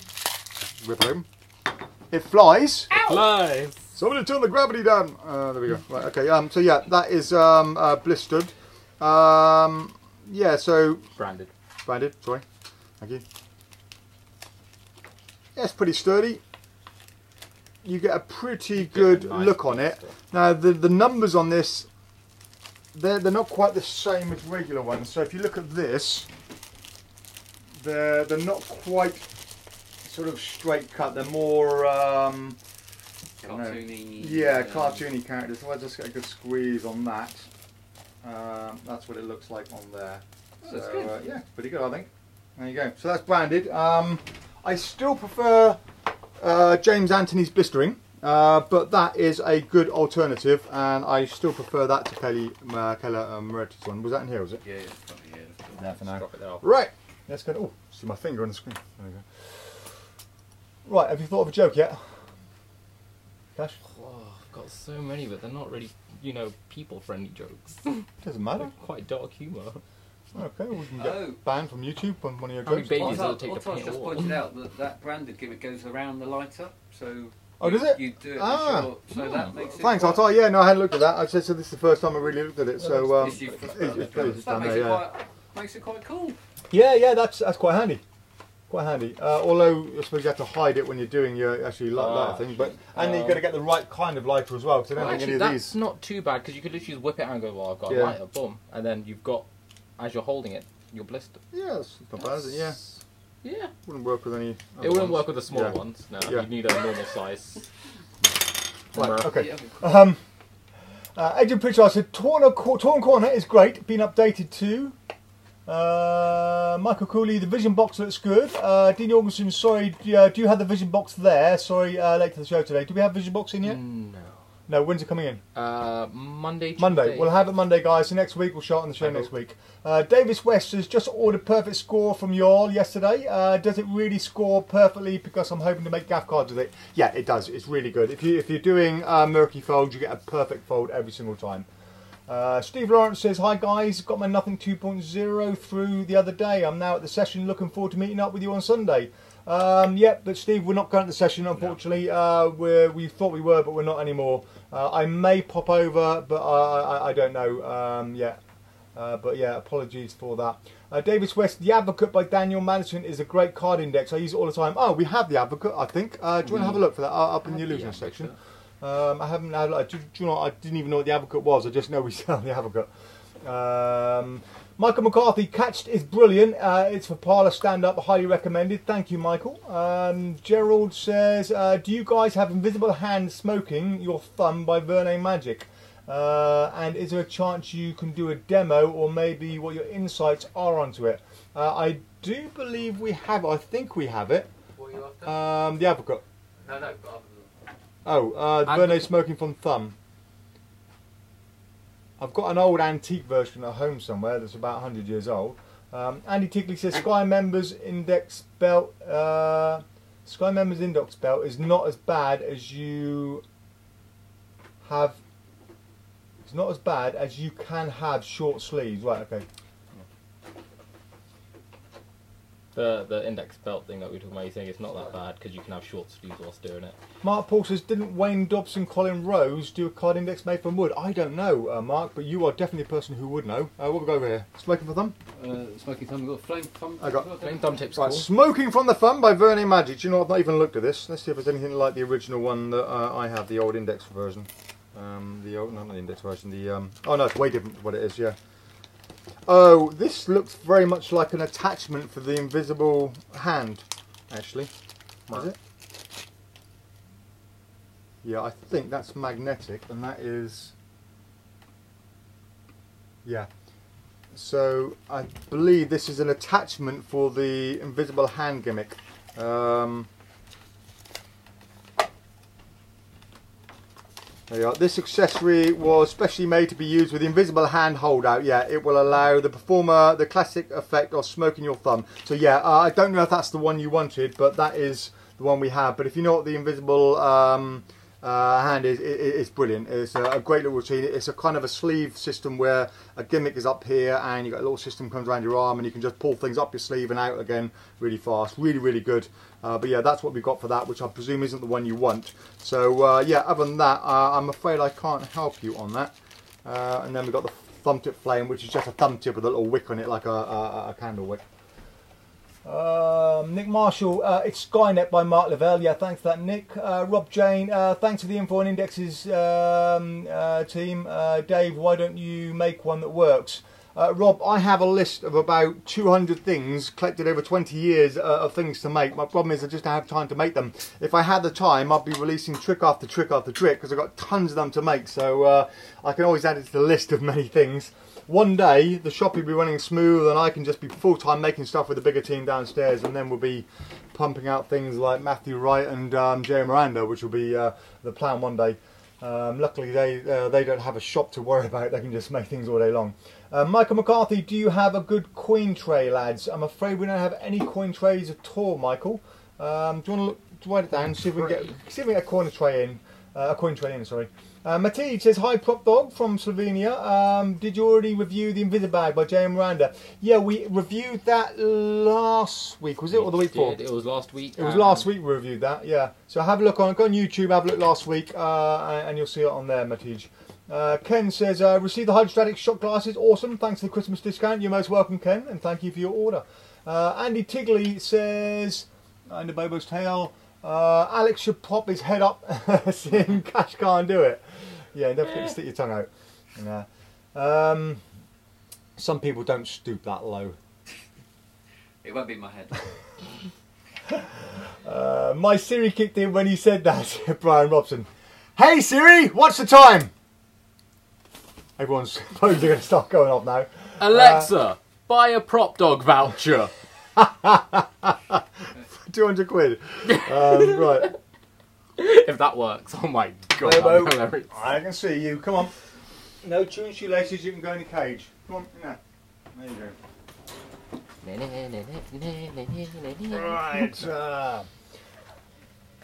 Rip it open. It flies. It flies. Somebody turn the gravity down. There we go. Right, okay. So yeah, that is blistered. Yeah. So branded. Branded. Sorry. Thank you. Yeah, it's pretty sturdy. You get a pretty good look on it. Now the numbers on this they're not quite the same as regular ones. So if you look at this, they're not quite sort of straight cut. They're more cartoony. Yeah, cartoony characters. So I just get a good squeeze on that. That's what it looks like on there. So that's good. Yeah, pretty good, I think. There you go. So that's branded. I still prefer James Anthony's blistering, but that is a good alternative, and I still prefer that to Calen Moretti's one. Was that in here? Was it? Yeah. There for now. Drop it there. Right. Let's go. Oh, see my finger on the screen. There we go. Right. Have you thought of a joke yet, Cash? Oh, I've got so many, but they're not really, people-friendly jokes. Doesn't matter. They're quite dark humour. Okay, we can get banned from YouTube on one of your How many jokes. babies Well, will take the Otto's paint just all? pointed out that branded gimmick goes around the lighter, so Oh, does it? You do it so that makes it. Thanks, Otto. Yeah, no, I hadn't looked at that. I said so. This is the first time I really looked at it. So It's useful. it's That done makes there, it yeah. makes it quite cool. Yeah, that's quite handy. Quite handy. Although I suppose you have to hide it when you're doing your actually lighter thing, but and then you've got to get the right kind of lighter as well. Because I don't think Actually, any of that's these. not too bad because you could literally just whip it out and go, well, I've got a Yeah. lighter, boom, and then you've got, as you're holding it, your blister. Yeah, that's not bad, is it? Yeah. Yeah. Wouldn't work with any. It other wouldn't ones. work with the small Yeah. ones. No, Yeah. you'd need a normal size. Right, okay. Yeah. Adrian Pritchard said, Torn Corner is great, been updated too. Michael Cooley, the Vision Box looks good. Dean Jorgensen, sorry, do you have the Vision Box there? Sorry, late to the show today. Do we have Vision Box in yet? No. No, when's it coming in? Monday, Tuesday. Monday. We'll have it Monday, guys. So next week we'll show it on the show next week. Davis West has just ordered perfect score from Earl yesterday. Does it really score perfectly? Because I'm hoping to make gaff cards with it. Yeah, it does. It's really good. If you're doing murky folds, you get a perfect fold every single time. Steve Lawrence says, hi guys, got my Nothing 2.0 through the other day. I'm now at the session, looking forward to meeting up with you on Sunday. Yeah, but Steve, we're not going to the session, unfortunately. We thought we were, but we're not anymore. I may pop over, but I don't know yet. But yeah, apologies for that. Davis West, The Advocate by Daniel Madison is a great card index. I use it all the time. Oh, we have The Advocate, I think. Do you want to have a look for that up in the illusion section? I haven't had. Do you know? I didn't even know what The Advocate was. I just know we sell The Advocate. Michael McCarthy, Catched is brilliant. It's for parlour stand-up, highly recommended. Thank you, Michael. Gerald says, do you guys have Invisible Hand Smoking Your Thumb by Verne Magic? And is there a chance you can do a demo or maybe what your insights are onto it? I do believe we have. I think we have it. What are you after? The Advocate. No, but other than Oh, Verne Smoking from Thumb. I've got an old antique version at home somewhere that's about 100 years old. Andy Tigley says Sky Members Index Belt. Sky Members Index Belt is not as bad as you have. It's not as bad as you can have short sleeves. Right. Okay. The index belt thing that we were talking about, you're saying it's not that bad because you can have short sleeves whilst doing it. Mark Paul says, didn't Wayne Dobson, Colin Rose do a card index made from wood? I don't know, Mark, but you are definitely a person who would know. What have we got over here? Smoking for Thumb? Smoking Thumb, we've got Flame Thumb. I got Flame Thumb tips Right, cool. Smoking from the Thumb by Verne Magic. Do you know, I've not even looked at this. Let's see if there's anything like the original one that I have, the old index version. The old, not the index version, the... oh no, it's way different to what it is, yeah. Oh, this looks very much like an attachment for the invisible hand, actually. Is it? Yeah, I think that's magnetic, and that is... Yeah. So, I believe this is an attachment for the invisible hand gimmick. There you are. This accessory was specially made to be used with the invisible hand holdout. Yeah, it will allow the performer the classic effect of smoking your thumb. So yeah, I don't know if that's the one you wanted, but that is the one we have. But if you know what the invisible hand is, it's brilliant. It's a great little routine. It's a kind of a sleeve system where a gimmick is up here and you've got a little system comes around your arm and you can just pull things up your sleeve and out again really fast. Really, really good. But yeah, that's what we've got for that, which I presume isn't the one you want. So yeah, other than that, I'm afraid I can't help you on that. And then we've got the thumb tip flame, which is just a thumb tip with a little wick on it, like a candle wick. Nick Marshall, it's Skynet by Mark Lavelle. Yeah, thanks for that, Nick. Rob Jane, thanks for the info on indexes, team. Dave, why don't you make one that works? Rob, I have a list of about 200 things collected over 20 years of things to make. My problem is I just don't have time to make them. If I had the time, I'd be releasing trick after trick after trick because I've got tons of them to make. So I can always add it to the list of many things. One day, the shop will be running smooth and I can just be full-time making stuff with a bigger team downstairs, and then we'll be pumping out things like Matthew Wright and Jay Miranda, which will be the plan one day. Luckily, they don't have a shop to worry about. They can just make things all day long. Michael McCarthy, do you have a good coin tray, lads? I'm afraid we don't have any coin trays at all, Michael. Do you want to look, write it down, see if we can get a coin tray in. Sorry. Matej says, hi PropDog from Slovenia. Did you already review the Invisibag by Jay and Miranda? Yeah, we reviewed that last week, was it? Or the week before? It was last week. It was last week we reviewed that, yeah. So have a look on YouTube, have a look last week, and you'll see it on there, Matej. Ken says, received the hydrostatic shot glasses. Awesome, thanks for the Christmas discount. You're most welcome, Ken, and thank you for your order. Andy Tigley says, under Bobo's tail, Alex should pop his head up seeing Cash can't do it. Yeah, don't forget to stick your tongue out. Yeah. Some people don't stoop that low. It won't be my head. My Siri kicked in when he said that, Brian Robson. Hey Siri, what's the time? Everyone's phones are going to start going off now. Alexa, buy a PropDog voucher. 200 quid. Right. If that works, oh my god. Bobo, I can see you. Come on. No two shoelaces, you can go in the cage. Come on, yeah. There you go. Right.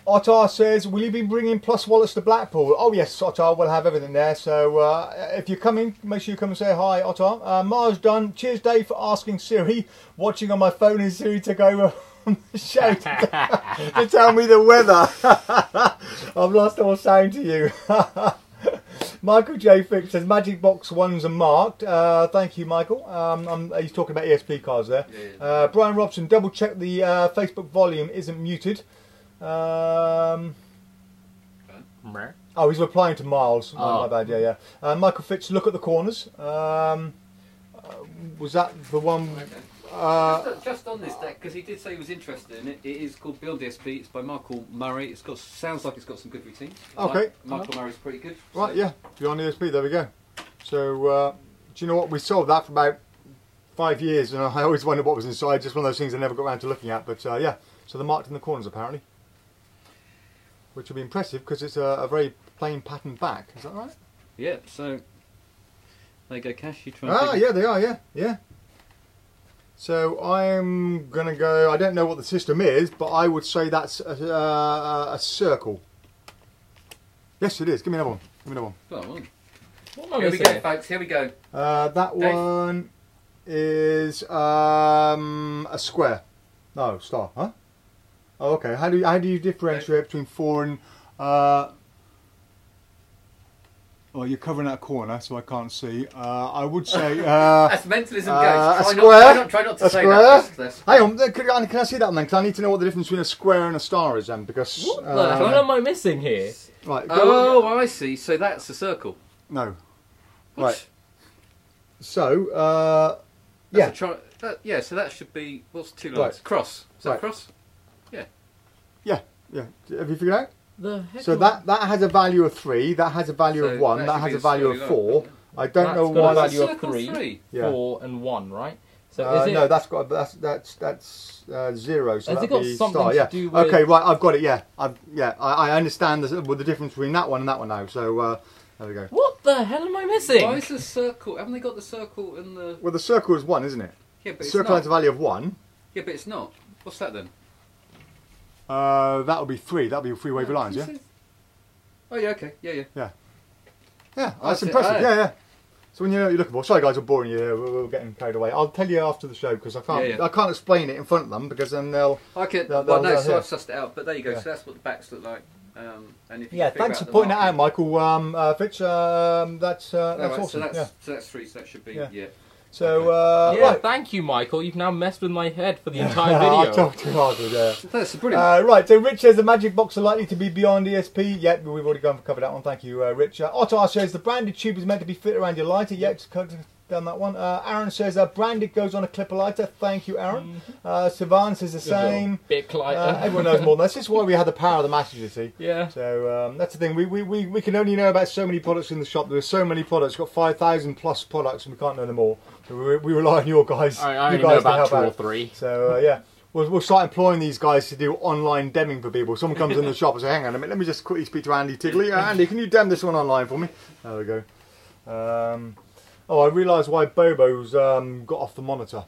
Ottar says, will you be bringing plus wallets to Blackpool? Oh yes, Ottar, we'll have everything there. So if you're coming, make sure you come and say hi, Ottar. Mars done. Cheers, Dave, for asking Siri. Watching on my phone, and Siri took over on the show to tell me the weather. I've lost all sound to you. Michael J. Fix says, Magic Box 1s are marked. Thank you, Michael. He's talking about ESP cards there. Yeah. Brian Robson, double check the Facebook volume isn't muted. Oh, he's replying to Miles. Oh, my bad. Yeah. Michael Fitz, look at the corners. Was that the one? Just on this deck, because he did say he was interested in it. It is called Beyond ESP. It's by Michael Murray. Sounds like it's got some good routines. Okay. Michael Murray's pretty good. Right. Yeah. Beyond ESP. There we go. So do you know what? We sold that for about 5 years, and I always wondered what was inside. Just one of those things I never got around to looking at. But yeah. So they're marked in the corners apparently, which will be impressive because it's a very plain pattern back. Is that right? Yeah, so there you go, Cash. You try. Yeah, they are. Yeah. So I'm gonna go. I don't know what the system is, but I would say that's a circle. Yes, it is. Give me another one. Go on. Here we go, folks. Here we go. That Dave. One is a square. No, star. Huh? Oh, okay. How do you differentiate between 4 and? Well, you're covering that corner, so I can't see. I would say as mentalism goes. A square. Try not to say that. Hang on, can I see that one then? Because I need to know what the difference between a square and a star is then. Because what the hell am I missing here? Right. I see. So that's a circle. No. What? Right. So yeah. So that should be what's 2 lines? Right. Cross. Is that a cross? Yeah. Have you figured out? The heck so that has a value of 3. That has a value of 1. That has a value of 4. I don't know why. That's a value of 3, 4, and 1 , right? So is it... No, that's 0. So has that'd it got be something star. to do with... Okay, right. I've got it. Yeah. I understand with the difference between that one and that one now. So there we go. What the hell am I missing? Why is the circle? Haven't they got the circle and the? Well, the circle is 1, isn't it? Yeah, but the it's circle not. has a value of 1. Yeah, but it's not. What's that then? That'll be 3. That'll be 3 wavy lines, yeah? Oh, yeah, okay. Yeah. Yeah, that's impressive. Yeah. So when you're looking for... Sorry, guys, I'm boring you here. We're getting carried away. I'll tell you after the show, because I can't I can't explain it in front of them, because then they'll... So I've sussed it out, but there you go. Yeah. So that's what the backs look like. And if you thanks for pointing that out, Michael. Fitch, that's awesome. So that's 3, so that should be... So, Yeah, right. thank you, Michael. You've now messed with my head for the entire I video. talked too hard with That's brilliant. right, so Rich says the magic box are likely to be beyond ESP. Yep, we've already covered that one. Thank you, Rich. Ottar says the branded tube is meant to be fit around your lighter. Yep, just done that one. Aaron says branded goes on a clipper lighter. Thank you, Aaron. Sivan says the same. Bit lighter. Everyone knows more than that. This is why we had the power of the masses, you see. Yeah. So that's the thing. We can only know about so many products in the shop. There's so many products. We've got 5,000 plus products, and we can't know them all. So we rely on your guys. I you only guys know about to help 2 or out. 3. So yeah. We'll start employing these guys to do online demming for people. Someone comes in the shop and says, hang on a minute, let me just quickly speak to Andy Tigley. Andy, can you dem this one online for me? There we go. I realised why Bobo's got off the monitor.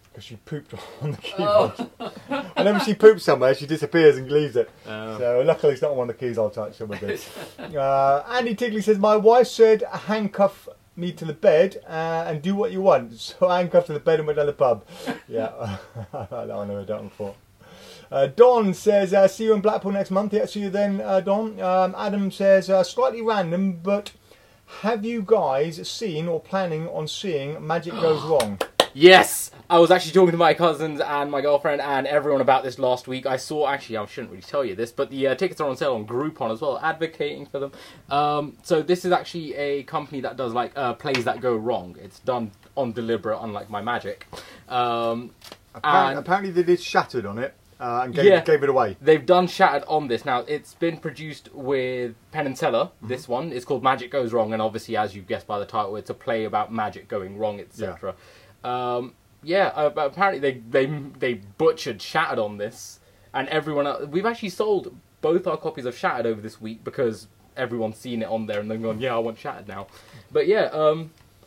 Because she pooped on the keyboard. Whenever she poops somewhere, she disappears and leaves it. So luckily it's not one of the keys I'll touch. So we're good. Andy Tigley says, my wife said handcuff me to the bed and do what you want. So I handcuffed to the bed and went down the pub. Yeah, that one I've done before. Don says, see you in Blackpool next month. Yeah, see you then, Don. Adam says, slightly random, but have you guys seen or planning on seeing Magic Goes Wrong? Yes! I was actually talking to my cousins and my girlfriend and everyone about this last week. I saw, actually, I shouldn't really tell you this, but the tickets are on sale on Groupon as well, advocating for them. So this is actually a company that does like plays that go wrong. It's done on deliberate, unlike my Magic. Apparently they did Shattered on it. And gave it away. They've done Shattered on this. Now, it's been produced with Penn and Teller, this one. It's called Magic Goes Wrong, and obviously, as you've guessed by the title, it's a play about magic going wrong, etc. Apparently they butchered Shattered on this, and everyone else. We've actually sold both our copies of Shattered over this week because everyone's seen it on there and they've gone, yeah, I want Shattered now. But yeah,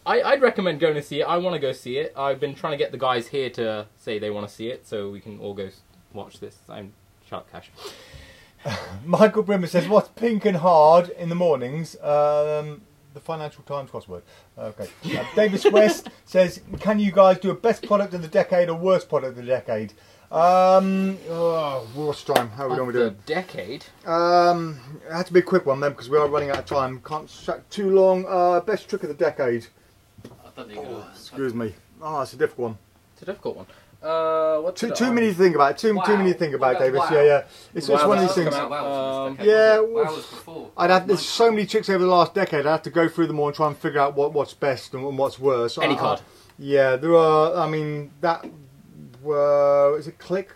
I'd recommend going to see it. I want to go see it. I've been trying to get the guys here to say they want to see it, so we can all go watch this. I'm shut up, Cash. Michael Brimmer says, what's pink and hard in the mornings? The Financial Times crossword. Okay. Davis West says, can you guys do a best product of the decade or worst product of the decade? Worst time. How are we going to do it? Decade? It had to be a quick one then because we are running out of time. Can't chat too long. Best trick of the decade. I don't think Excuse me. It's a difficult one. It's a difficult one. Too many to think about. Too many to think about, Davis. Wow. Yeah. It's Wow, one of these things. There's so many tricks over the last decade. I'd have to go through them all and try and figure out what's best and what's worse. Any card. Yeah, there are. I mean, is it Click?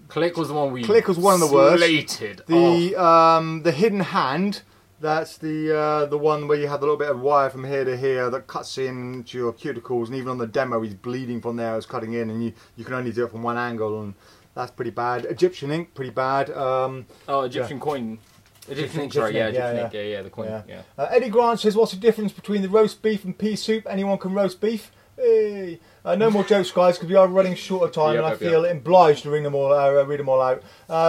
Click was the one we. Click was one of the worst. Slated. The Hidden Hand. That's the one where you have a little bit of wire from here to here that cuts into your cuticles, and even on the demo he's bleeding from there, it's cutting in, and you can only do it from one angle, and that's pretty bad. Egyptian ink, pretty bad. Egyptian coin. Egyptian ink, sorry, Egyptian ink, the coin. Yeah. Eddie Grant says, what's the difference between the roast beef and pea soup? Anyone can roast beef? Hey. No more jokes, guys, because we are running short of time, and I feel obliged to read them all out.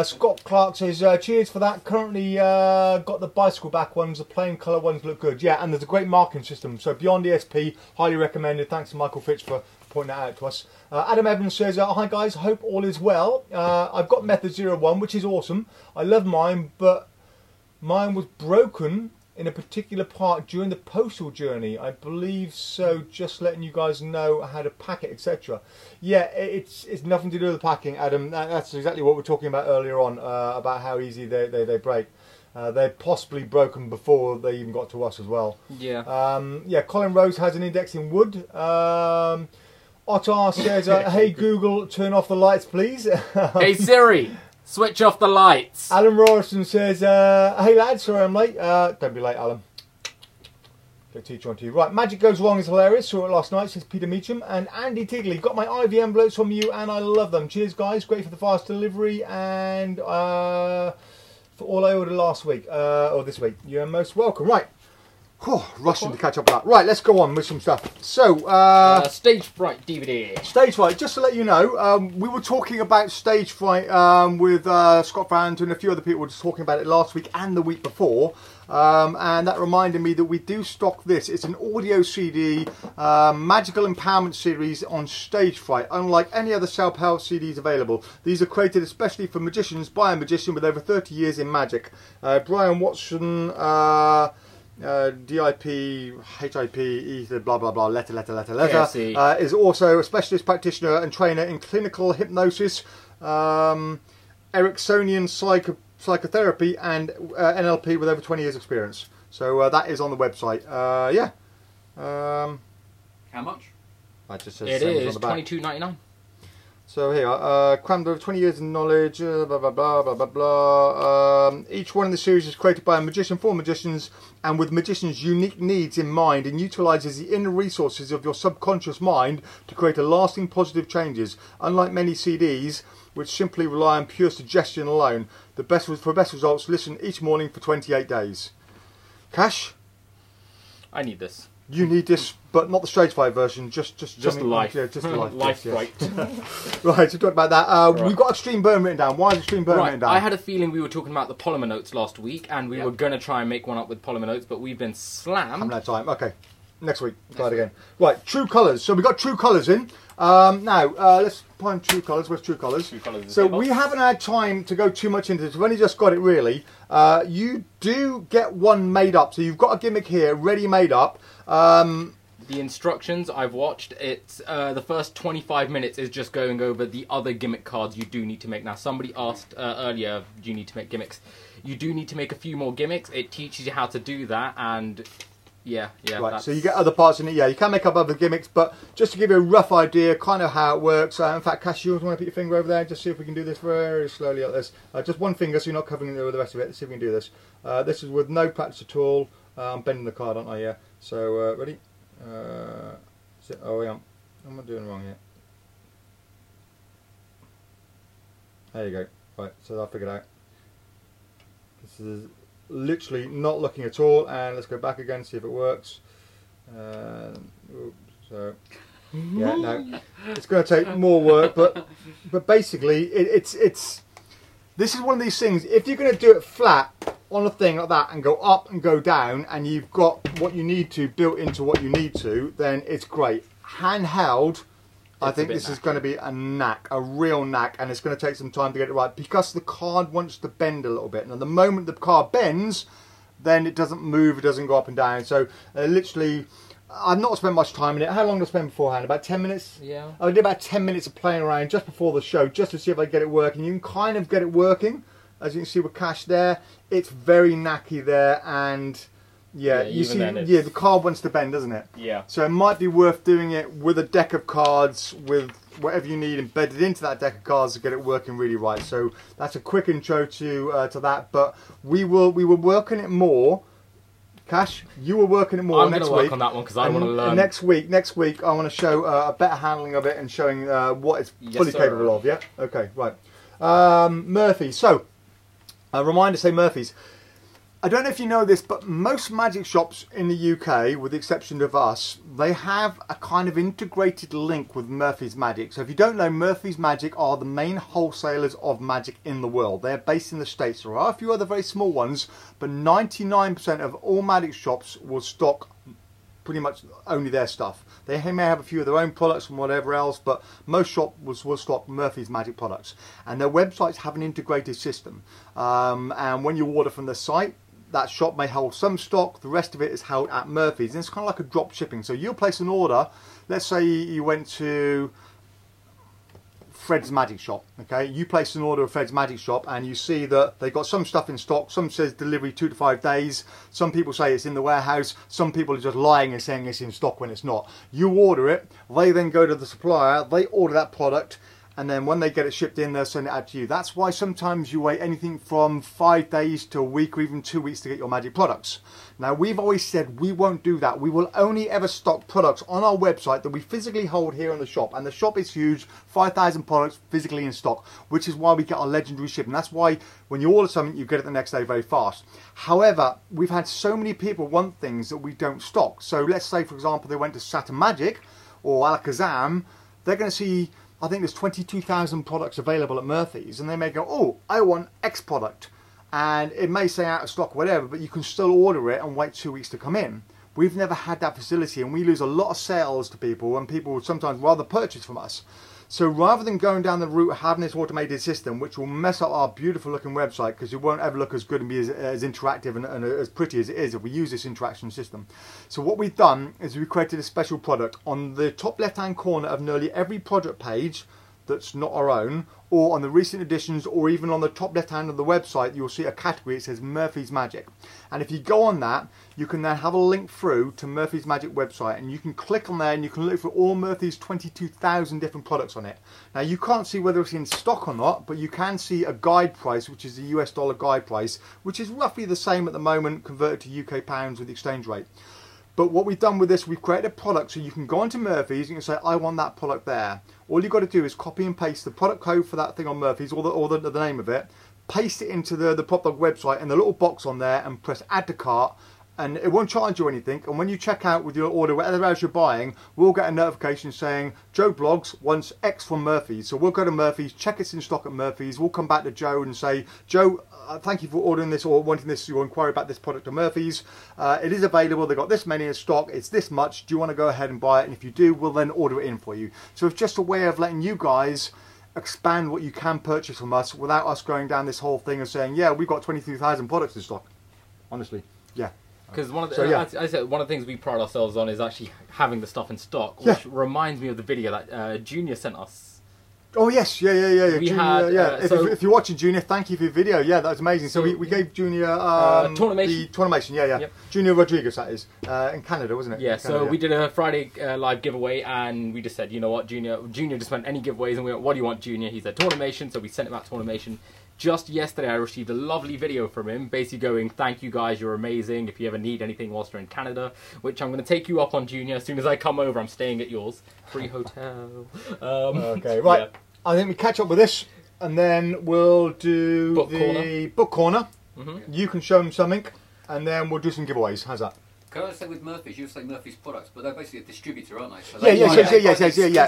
Scott Clark says, cheers for that. Currently got the bicycle back ones, the plain colour ones look good. Yeah, and there's a great marking system. So beyond ESP, highly recommended. Thanks to Michael Fitch for pointing that out to us. Adam Evans says, hi guys, hope all is well. I've got Method 01, which is awesome. I love mine, but mine was broken in a particular part during the postal journey, I believe so. Just letting you guys know how to pack it, etc. Yeah, it's nothing to do with the packing, Adam. That's exactly what we were talking about earlier on, about how easy they break. They're possibly broken before they even got to us as well. Yeah. Colin Rose has an index in wood. Ottar says, hey Google, turn off the lights please. Hey Siri, switch off the lights. Alan Robertson says, hey lads, sorry I'm late. Don't be late, Alan. Go teacher on to you. Right, Magic Goes Wrong is hilarious. Saw it last night, says Peter Meacham. And Andy Tigley, got my Ivy envelopes from you and I love them. Cheers guys, great for the fast delivery and for all I ordered last week, or this week. You're most welcome. Right. Rushing to catch up with that. Right, let's go on with some stuff. So, Stage Fright DVD. Stage Fright, just to let you know, we were talking about Stage Fright with Scott Farrington and a few other people were just talking about it last week and the week before. And that reminded me that we do stock this. It's an audio CD, magical empowerment series on Stage Fright, unlike any other self-help CDs available. These are created especially for magicians by a magician with over 30 years in magic. Brian Watson DIP, HIP, ether, blah blah blah, letter, KFC. is also a specialist practitioner and trainer in clinical hypnosis, Ericksonian psychotherapy, and NLP with over 20 years experience. So that is on the website. Yeah. How much? That just says It same as on is the back. $22.99. So here, crammed over 20 years of knowledge, blah blah blah blah blah blah. Each one in the series is created by a magician for magicians, and with magicians' unique needs in mind, and utilises the inner resources of your subconscious mind to create a lasting positive changes. Unlike many CDs, which simply rely on pure suggestion alone, for best results, listen each morning for 28 days. Cash, I need this. you need this, but not the Straight Fight version. Just something- life. Yeah, just the life. Life yes, Fright. yes. Right, so talk about that. Right. We've got Extreme Burn written down. Why is Extreme Burn written down? I had a feeling we were talking about the polymer notes last week, and we Yep. were going to try and make one up with polymer notes, but we've been Haven't slammed. had time. Okay, next week. Try it again. Right, True Colours. So we got True Colours in. Now let's find True Colours. Where's True Colours? True Colours is So the we box. haven't had time to go too much into this. We've only just got it really. You do get one made up. So you've got a gimmick here, ready made up. The instructions I've watched, it's the first 25 minutes is just going over the other gimmick cards you do need to make. Now, somebody asked earlier, do you need to make gimmicks? You do need to make a few more gimmicks. It teaches you how to do that, and yeah. Right, that's- so you get other parts in it. Yeah, you can make up other gimmicks, but just to give you a rough idea, kind of how it works. In fact, Cash, you want to put your finger over there? Just see if we can do this very slowly like this. Just one finger, so you're not covering it with the rest of it. Let's see if we can do this. This is with no practice at all. I'm bending the card, aren't I? Yeah. So ready? Oh, hang on. What am I doing wrong here? There you go. Right, so I figured out. This is literally not looking at all, and let's go back again, see if it works. So yeah, no, it's going to take more work, but basically it's this is one of these things. If you're going to do it flat on a thing like that and go up and go down, and you've got what you need to built into what you need to, then it's great. Handheld, I think this is going to be a knack, a real knack, and it's going to take some time to get it right because the card wants to bend a little bit. And the moment the card bends, then it doesn't move, it doesn't go up and down. So literally, I've not spent much time in it. How long did I spend beforehand? About 10 minutes? Yeah. I did about 10 minutes of playing around just before the show, just to see if I get it working. You can kind of get it working, as you can see with Cash there. It's very knacky there, and yeah, you see, yeah, the card wants to bend, doesn't it? Yeah. So it might be worth doing it with a deck of cards, with whatever you need embedded into that deck of cards to get it working really right. So that's a quick intro to that. But we were working it more. Cash, you were working it more I'm next week. I'm going to work on that one because I want to learn. Next week, I want to show a better handling of it and showing what it's fully capable of. Yeah. Okay. Right. Murphy. So a reminder: say Murphy's. I don't know if you know this, but most magic shops in the UK, with the exception of us, they have a kind of integrated link with Murphy's Magic. So if you don't know, Murphy's Magic are the main wholesalers of magic in the world. They're based in the States. There are a few other very small ones, but 99% of all magic shops will stock pretty much only their stuff. They may have a few of their own products and whatever else, but most shops will stock Murphy's Magic products. And their websites have an integrated system. And when you order from the site, that shop may hold some stock, the rest of it is held at Murphy's, and it's kind of like a drop shipping. So you'll place an order, let's say you went to Fred's Magic Shop, okay? You place an order at Fred's Magic Shop and you see that they've got some stuff in stock, some says delivery 2 to 5 days, some people say it's in the warehouse, some people are just lying and saying it's in stock when it's not. You order it, they then go to the supplier, they order that product, and then when they get it shipped in, they'll send it out to you. That's why sometimes you wait anything from 5 days to a week or even 2 weeks to get your magic products. Now, we've always said we won't do that. We will only ever stock products on our website that we physically hold here in the shop. And the shop is huge, 5,000 products physically in stock, which is why we get our legendary shipping. That's why when you order something, you get it the next day very fast. However, we've had so many people want things that we don't stock. So let's say, for example, they went to Saturn Magic or Alakazam, they're going to see, I think there's 22,000 products available at Murphy's, and they may go, oh, I want X product. And it may say out of stock, whatever, but you can still order it and wait 2 weeks to come in. We've never had that facility, and we lose a lot of sales to people, and people would sometimes rather purchase from us. So rather than going down the route of having this automated system, which will mess up our beautiful looking website, because it won't ever look as good and be as interactive and as pretty as it is if we use this interaction system. So what we've done is we've created a special product. On the top left hand corner of nearly every product page that's not our own, or on the recent editions, or even on the top left hand of the website, you'll see a category. It says Murphy's Magic, and if you go on that, you can then have a link through to Murphy's Magic website, and you can click on there and you can look for all Murphy's 22,000 different products on it. Now you can't see whether it's in stock or not, but you can see a guide price, which is the US dollar guide price, which is roughly the same at the moment converted to UK pounds with the exchange rate. But what we've done with this, we've created a product so you can go onto Murphy's and you can say, I want that product there. All you've got to do is copy and paste the product code for that thing on Murphy's, or the name of it, paste it into the PropDog website and the little box on there, and press add to cart, and it won't charge you anything. And when you check out with your order, whatever else you're buying, we'll get a notification saying Joe Blogs wants X from Murphy's. So we'll go to Murphy's, check it's in stock at Murphy's. We'll come back to Joe and say, Joe, thank you for ordering this or wanting this, your inquiry about this product at Murphy's. It is available. They've got this many in stock. It's this much. Do you want to go ahead and buy it? And if you do, we'll then order it in for you. So it's just a way of letting you guys expand what you can purchase from us without us going down this whole thing of saying, yeah, we've got 22,000 products in stock. Honestly, yeah. Because one of the, as I said, one of the things we pride ourselves on is actually having the stuff in stock, which reminds me of the video that Junior sent us. Oh yes, yeah. We Junior, had, if you're watching, Junior, thank you for your video. Yeah, that was amazing. So we gave Junior the Tournamation. Yeah. Yep. Junior Rodriguez, that is, in Canada, wasn't it? Yeah. Canada, so we did a Friday live giveaway, and we just said, you know what, Junior just went any giveaways, and we went, what do you want, Junior? He said Tournamation, so we sent him out Tournamation. Just yesterday, I received a lovely video from him, basically going, thank you guys, you're amazing. If you ever need anything whilst you're in Canada, which I'm going to take you up on, Junior. As soon as I come over, I'm staying at yours. Free hotel. Okay, right. Yeah. I think we catch up with this, and then we'll do book corner. You can show them something, and then we'll do some giveaways. How's that? Can I say with Murphy's, you say Murphy's products, but they're basically a distributor, aren't they? So yeah.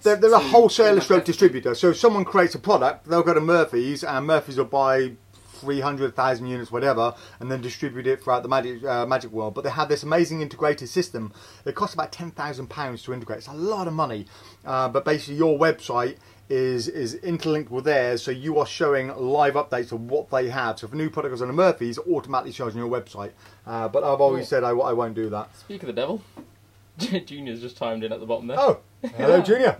They're a wholesaler stroke distributor. So if someone creates a product, they'll go to Murphy's, and Murphy's will buy 300,000 units, whatever, and then distribute it throughout the magic world. But they have this amazing integrated system. It costs about £10,000 to integrate. It's a lot of money. But basically, your website is interlinked with theirs, so you are showing live updates of what they have. So if a new product goes on a Murphy's, it automatically shows on your website. But I've always said I won't do that. Speak of the devil, Junior's just chimed in at the bottom there. Oh, hello Junior.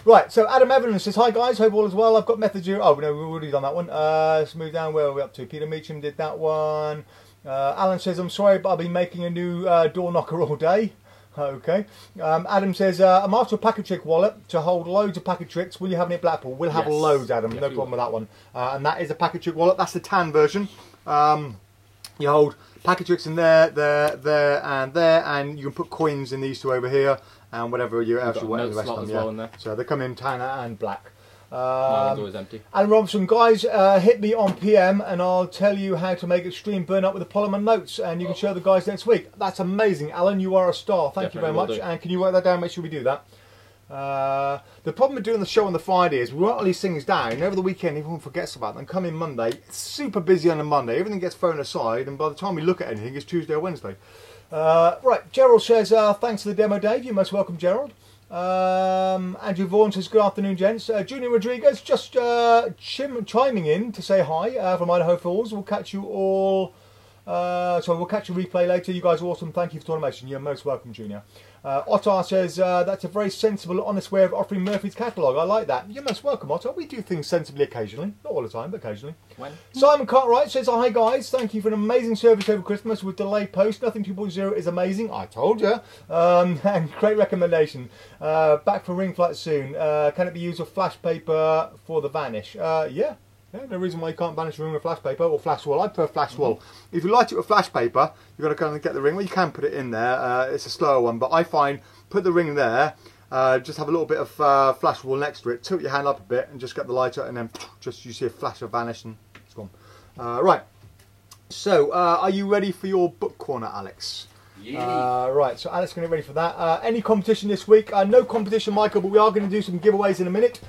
Right, so Adam Evans says, hi guys, hope all is well. I've got methods here. Oh no, we've already done that one. Let's move down. Where are we up to? Peter Meacham did that one. Alan says, I'm sorry, but I've been making a new door knocker all day. Okay. Adam says, I'm after a packet trick wallet to hold loads of packet tricks. Will you have any at Blackpool? We'll have loads, Adam. No problem with that one. And that is a packet trick wallet. That's the tan version. You hold packet tricks in there, and there, and you can put coins in these two over here, and whatever you actually want the rest of them. Yeah. So they come in tan and black. Mine's always empty. Alan Robinson, guys, hit me on PM and I'll tell you how to make extreme burnout with the polymer notes, and you can show the guys next week. That's amazing, Alan. You are a star. Thank you very much. And can you write that down? Make sure we do that. The problem with doing the show on the Friday is we write all these things down, and over the weekend everyone forgets about them. Come in Monday, it's super busy on a Monday. Everything gets thrown aside, and by the time we look at anything, it's Tuesday or Wednesday. Right, Gerald says, thanks for the demo, Dave. You're most welcome, Gerald. Andrew Vaughan says, good afternoon, gents. Junior Rodriguez just chiming in to say hi from Idaho Falls. We'll catch you all. We'll catch a replay later. You guys are awesome. Thank you for Tournamation. You're most welcome, Junior. Ottar says, that's a very sensible, honest way of offering Murphy's catalogue. I like that. You're most welcome, Ottar. We do things sensibly occasionally. Not all the time, but occasionally. When? Simon Cartwright says, hi guys. Thank you for an amazing service over Christmas with delayed post. Nothing 2.0 is amazing. I told you. And great recommendation. Back for ring flight soon. Can it be used with flash paper for the vanish? Yeah. Yeah, no reason why you can't vanish a ring with flash paper or flash wool. I prefer flash wool. If you light it with flash paper, you've got to kind of get the ring. Well, you can put it in there. It's a slower one, but I find put the ring there. Just have a little bit of flash wool next to it. Tilt your hand up a bit and just get the lighter, and then just you see a flash of vanish and it's gone. Right. So, are you ready for your book corner, Alex? Yeah. Right, so Alex, getting ready for that. Any competition this week? No competition, Michael, but we are going to do some giveaways in a minute.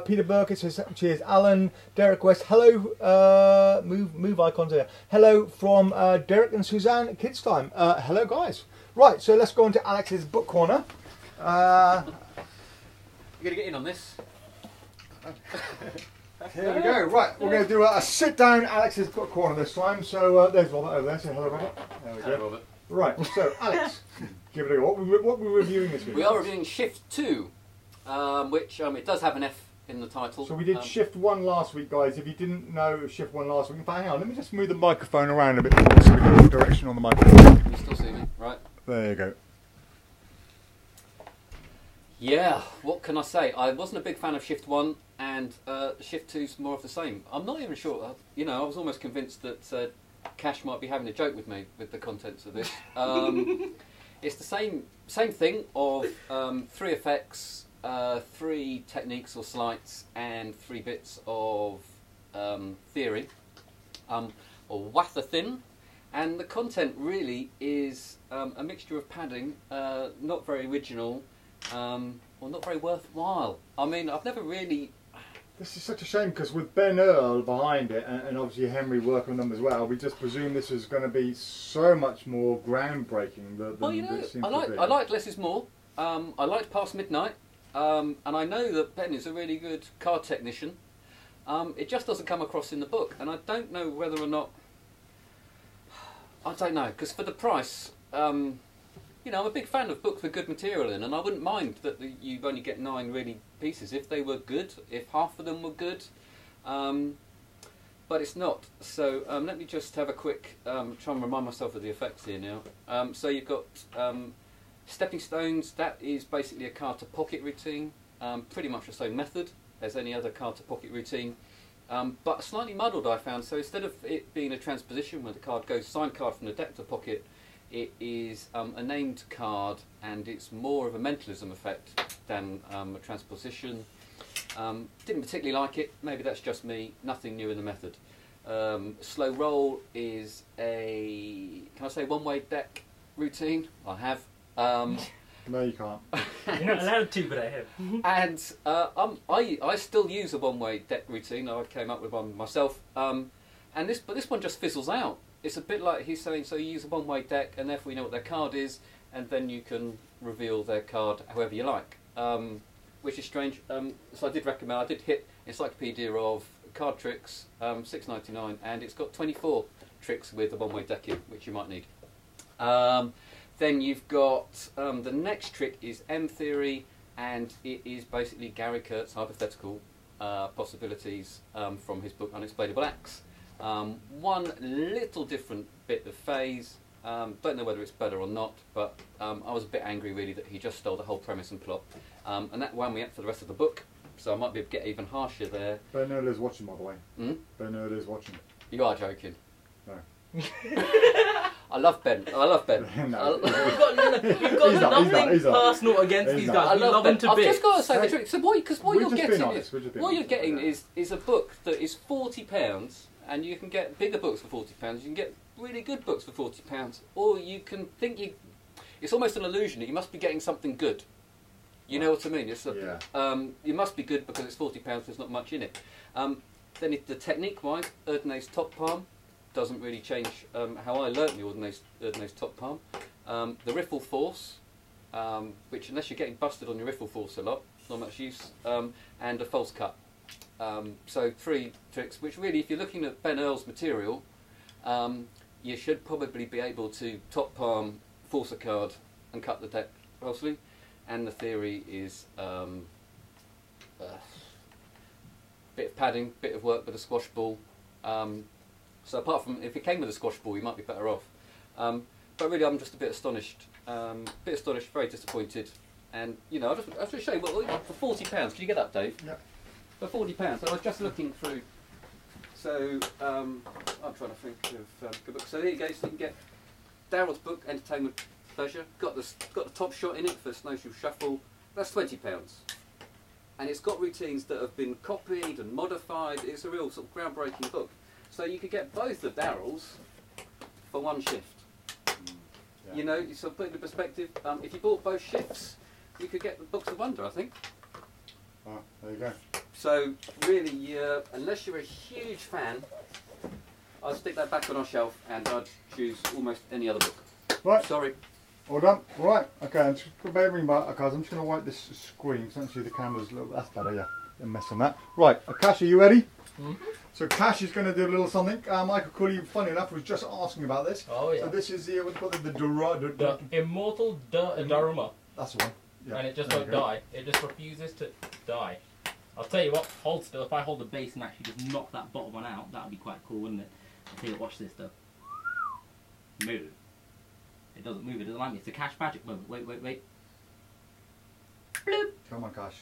Peter Burkett says, cheers. Alan, Derek West, hello. Move icons here. Hello from Derek and Suzanne at Kids Time. Hello, guys. Right, so let's go on to Alex's book corner. You're going to get in on this? Here we go. Right, we're going to do a sit down Alex's book corner this time. So there's Robert over there. Say hello, Robert. There we go. Hello, Robert. Right, so Alex, give it a go. What are we reviewing this week? We are reviewing Shift 2, which it does have an F in the title. So we did Shift 1 last week, guys. If you didn't know Shift 1 last week, in fact, hang on, let me just move the microphone around a bit more so we get direction on the microphone. You still see me? Right. There you go. Yeah, what can I say? I wasn't a big fan of Shift 1, and Shift 2's more of the same. I'm not even sure, I was almost convinced that Cash might be having a joke with me with the contents of this. It's the same thing of 3 effects, 3 techniques or sleights, and 3 bits of theory, or wather thin. And the content really is a mixture of padding, not very original, or not very worthwhile. I mean, I've never really... This is such a shame because with Ben Earl behind it and obviously Henry working on them as well, we just presumed this was going to be so much more groundbreaking than well, it seems to be. I liked Less is More. I liked Past Midnight, and I know that Ben is a really good card technician. It just doesn't come across in the book, and I don't know whether or not... I don't know, because for the price, I'm a big fan of books with good material in, and I wouldn't mind that you only get 9 really pieces if they were good, if half of them were good, but it's not. So let me just have a quick try and remind myself of the effects here now. So you've got Stepping Stones. That is basically a card to pocket routine, pretty much the same method as any other card to pocket routine, but slightly muddled, I found. So instead of it being a transposition where the card goes signed card from the deck to pocket, it is a named card, and it's more of a mentalism effect than a transposition. Didn't particularly like it. Maybe that's just me. Nothing new in the method. Slow Roll is a, can I say, one-way deck routine? I have. No, you can't. You're not allowed to, but I have. And I still use a one-way deck routine. I came up with one myself. But this one just fizzles out. It's a bit like he's saying, so you use a one-way deck, and therefore you know what their card is, and then you can reveal their card however you like, which is strange. So I did recommend, I did hit Encyclopedia of Card Tricks, $6.99, and it's got 24 tricks with a one-way deck in, which you might need. Then you've got, the next trick is M Theory, and it is basically Gary Kurtz's hypothetical possibilities from his book Unexplainable Acts. One little different bit of phase, don't know whether it's better or not, but I was a bit angry really that he just stole the whole premise and plot, and that wound me up for the rest of the book, so I might be able to get even harsher there. Ben Earl is watching, by the way. Hmm? Ben Earl is watching. You are joking. No. I love Ben. I love Ben. No. We've got nothing personal against these guys. I We love love Ben. them to I've bits. just got to say the truth. So what you're getting Yeah. is a book that is £40, and you can get bigger books for £40. You can get really good books for £40, or you can think you. It's almost an illusion that you must be getting something good. You know what I mean? It's you must be good because it's £40. There's not much in it. Then the technique-wise, Erdnase Top Palm doesn't really change how I learnt the Erdnase Top Palm. The Riffle Force, which unless you're getting busted on your Riffle Force a lot, not much use, and a false cut. So 3 tricks, which really, if you're looking at Ben Earl's material, you should probably be able to top palm, force a card, and cut the deck falsely. And the theory is bit of padding, bit of work with a squash ball. So apart from, if it came with a squash ball, you might be better off. But really, I'm just a bit astonished, very disappointed. And I'll just show you for £40. Can you get up, Dave? Yeah. For £40, so I was just looking through. So I'm trying to think of good books. So there you go. So you can get Daryl's book, Entertainment Pleasure. Got the top shot in it for Snowshoe Shuffle. That's £20, and it's got routines that have been copied and modified. It's a real sort of groundbreaking book. So you could get both of Daryl's for one shift. Yeah. You know, you sort of put it in perspective. If you bought both shifts, you could get the Books of Wonder, I think. Oh, there you go. So really, unless you're a huge fan, I'd stick that back on our shelf and I'd choose almost any other book. Right. Sorry. All done. Right. Okay. I'm just going to wipe this screen because actually the camera's a little. That's better. Yeah. A mess on that. Right. Akash, are you ready? Mm-hmm. So Cash is going to do a little something. Michael Cooley, funny enough, was just asking about this. Oh yeah. So this is the what's called the immortal Daruma, That's the one. Yeah. and it just won't die. It just refuses to die. I'll tell you what. Hold still. If I hold the base and actually just knock that bottom one out, that would be quite cool, wouldn't it? I'll tell you what. Watch this though. Move. It doesn't move. It doesn't like me. It's a Cash magic moment. Wait. Bloop. Come on, Cash.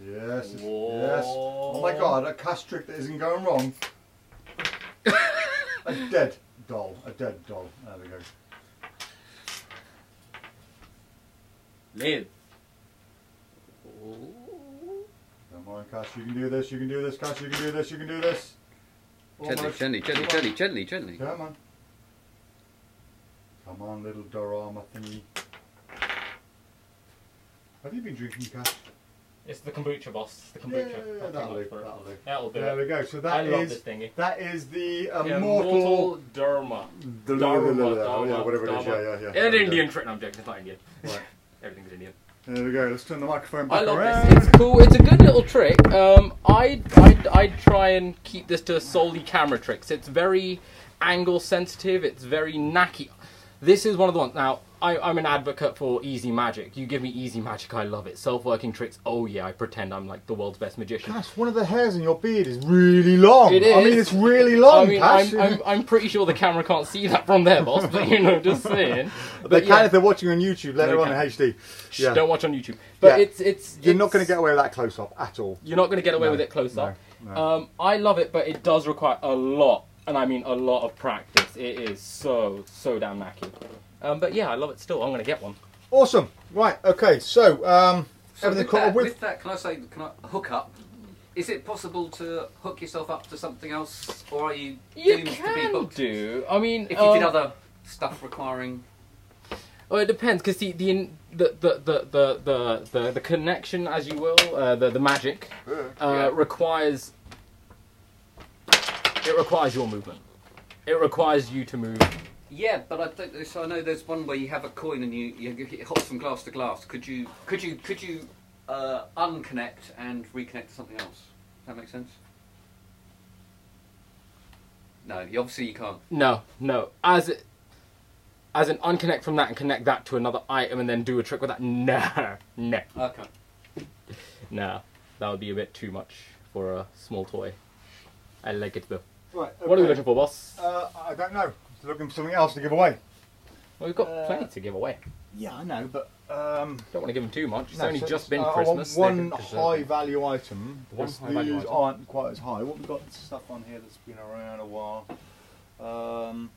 Yes. Whoa. Yes. Oh my God! A Cash trick that isn't going wrong. A dead doll. A dead doll. There we go. Live. Come on, Cash. You can do this. You can do this, Cash. You can do this. You can do this. Almost. Gently. Come on. Come on, little Dorama thingy. Have you been drinking, Cash? It's the kombucha, boss. The kombucha. Yeah, that'll do. That'll do There it. we go. So I love is this thingy. that is the Immortal Dharma. Yeah, whatever it is. Yeah. An Indian trick. No, I'm joking. It's not Indian. Right. Everything's Indian. There we go. Let's turn the microphone back I love around. this. It's cool. It's a good little trick. I'd try and keep this to solely camera tricks. It's very angle sensitive. It's very knacky. This is one of the ones. Now, I'm an advocate for easy magic. You give me easy magic, I love it. Self-working tricks, oh yeah, I pretend I'm like the world's best magician. Cash, one of the hairs in your beard is really long. It is. I mean, it's really long, I mean, Cash. I'm pretty sure the camera can't see that from there, boss, but you know, just saying. They can if they're watching on YouTube later on in HD. Shh, don't watch on YouTube. But yeah. You're not going to get away with that close up at all. You're not going to get away with it close up. No. I love it, but it does require a lot, and I mean a lot of practice. It is so damn knacky. But yeah, I love it still. I'm going to get one. Awesome. Right. Okay. So, everything with that, can I hook up? Is it possible to hook yourself up to something else, or are you doomed to be hooked? Do. I mean, if you did other stuff requiring. Well, it depends, because the connection, as you will, the magic requires. It requires your movement. It requires you to move. Yeah, but I know there's one where you have a coin and it hops from glass to glass. Could you unconnect and reconnect to something else? Does that make sense? No, obviously you can't. No. As an unconnect from that and connect that to another item and then do a trick with that. No. Okay. No, that would be a bit too much for a small toy. I like it though. Right. Okay. What are we looking for, boss? I don't know. Looking for something else to give away. Well, we've got plenty to give away. Yeah, I know, but don't want to give them too much. It's no, only so just been I Christmas. want one high value item. One These high value item. aren't quite as high. What we've got stuff on here that's been around a while. Hello,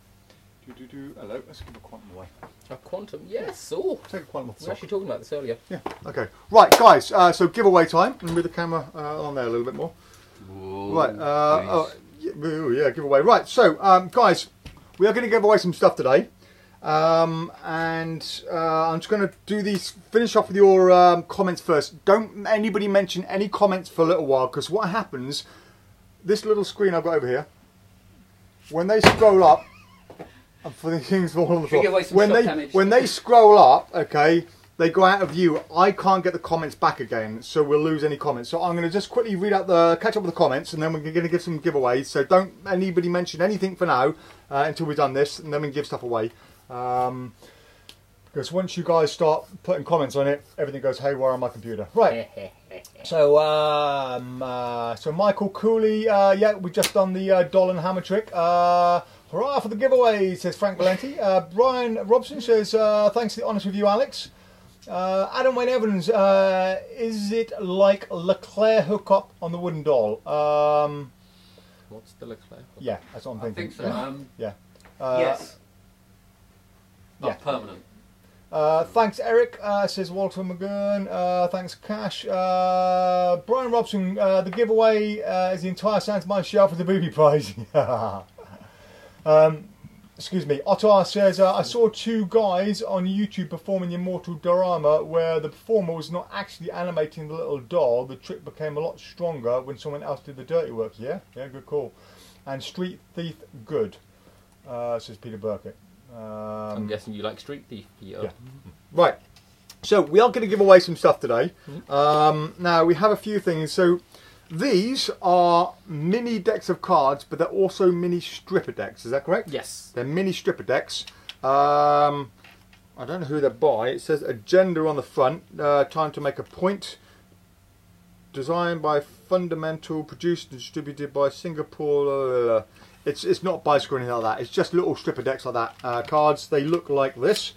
let's give a quantum away. A quantum, yes. Oh, take a quantum off the we were top. actually talking about this earlier. Yeah. Okay. Right, guys. So giveaway time, and with the camera on there a little bit more. Whoa, Right. Yeah, giveaway. Right. So, guys, we are going to give away some stuff today. And I'm just going to do these, finish off with your comments first. Don't anybody mention any comments for a little while, because what happens, this little screen I've got over here, when they scroll up, for the things all on the floor, when they scroll up, okay, they go out of view. I can't get the comments back again, so we'll lose any comments. So I'm going to just quickly read out catch up with the comments, and then we're going to give some giveaways. So don't anybody mention anything for now until we've done this, and then we can give stuff away. Because once you guys start putting comments on it, everything goes haywire on my computer. Right. So, so Michael Cooley, yeah, we've just done the doll and hammer trick. Hurrah for the giveaway, says Frank Valenti. Brian Robson says, thanks for the honest review, Alex. Adam Wayne Evans, is it like Leclerc hookup on the wooden doll? What's the Leclerc? Yeah, that's what I'm thinking. I think so. Yeah. Yes. Not Yeah. permanent. Thanks, Eric, says Walter McGurn. Thanks, Cash. Brian Robson, the giveaway is the entire Santa My shelf with the booby prize. excuse me, Ottar says, I saw 2 guys on YouTube performing Immortal Dorama where the performer was not actually animating the little doll. The trick became a lot stronger when someone else did the dirty work. Yeah, good call. And Street Thief, good, says Peter Burkett. I'm guessing you like Street Thief, Peter. Yeah. Right. So we are going to give away some stuff today. Now we have a few things. So these are mini decks of cards, but they're also mini stripper decks. Is that correct? Yes. They're mini stripper decks. I don't know who they're by. It says agenda on the front. Time to make a point. Designed by Fundamental, produced and distributed by Singapore. It's not bicycle or anything like that. It's just little stripper decks like that. Cards. They look like this.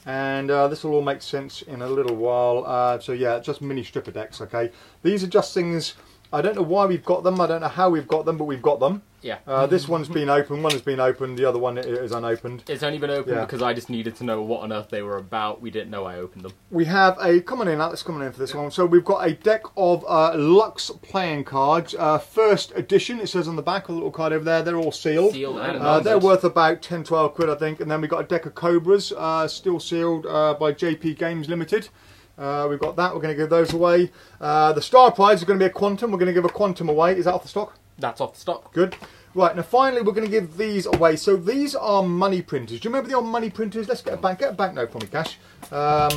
And this will all make sense in a little while. So yeah, just mini stripper decks, okay? These are just things, I don't know why we've got them, I don't know how we've got them, but we've got them. Yeah. This one's been open, one has been opened, the other one is unopened. It's only been opened Yeah. because I just needed to know what on earth they were about. We didn't know I opened them. We have a, come on in Alex, come on in for this one. So we've got a deck of Lux playing cards, first edition, it says on the back, a little card over there, they're all sealed. Sealed and they're worth about 10-12 quid I think, and then we've got a deck of Cobras, still sealed by JP Games Limited. We've got that, we're going to give those away. The star prize is going to be a Quantum, we're going to give a Quantum away. Is that off the stock? That's off the stock. Good. Right, now finally we're going to give these away. So these are money printers. Do you remember the old money printers? Let's get a banknote for me, Cash. Fell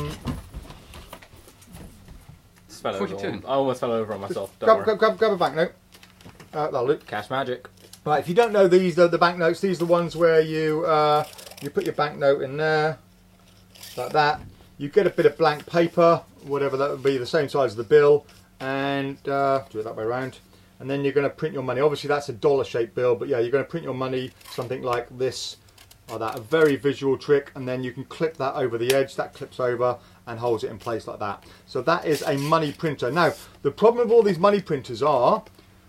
over 42. I almost fell over on myself. Don't worry. Grab a banknote. That'll do. Cash magic. Right, if you don't know these, the banknotes, these are the ones where you put your banknote in there, like that. You get a bit of blank paper, whatever that would be, the same size as the bill, and do it that way around. And then you're going to print your money. Obviously that's a dollar-shaped bill, but yeah, you're going to print your money something like this, or that. A very visual trick, and then you can clip that over the edge. That clips over and holds it in place like that. So that is a money printer. Now, the problem with all these money printers are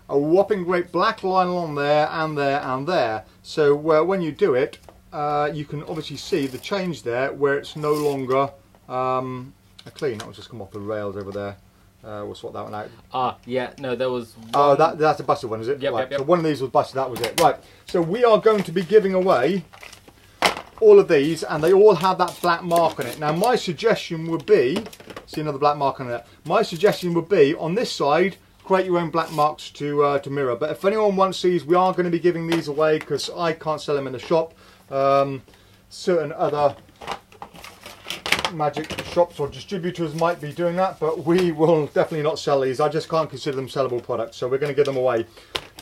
a whopping great black line along there and there and there. So when you do it, you can obviously see the change there where it's no longer a clean. That will just come off the rails over there. We'll sort that one out. Yeah, no, there was one... Oh, that's a busted one, is it? Yep, right. yep, yep. So one of these was busted, that was it. Right, so we are going to be giving away all of these, and they all have that black mark on it. Now, my suggestion would be, see another black mark on it, my suggestion would be, on this side, create your own black marks to mirror. But if anyone wants these, we are going to be giving these away, because I can't sell them in the shop. Certain other magic shops or distributors might be doing that, but we will definitely not sell these. I just can't consider them sellable products, so we're going to give them away.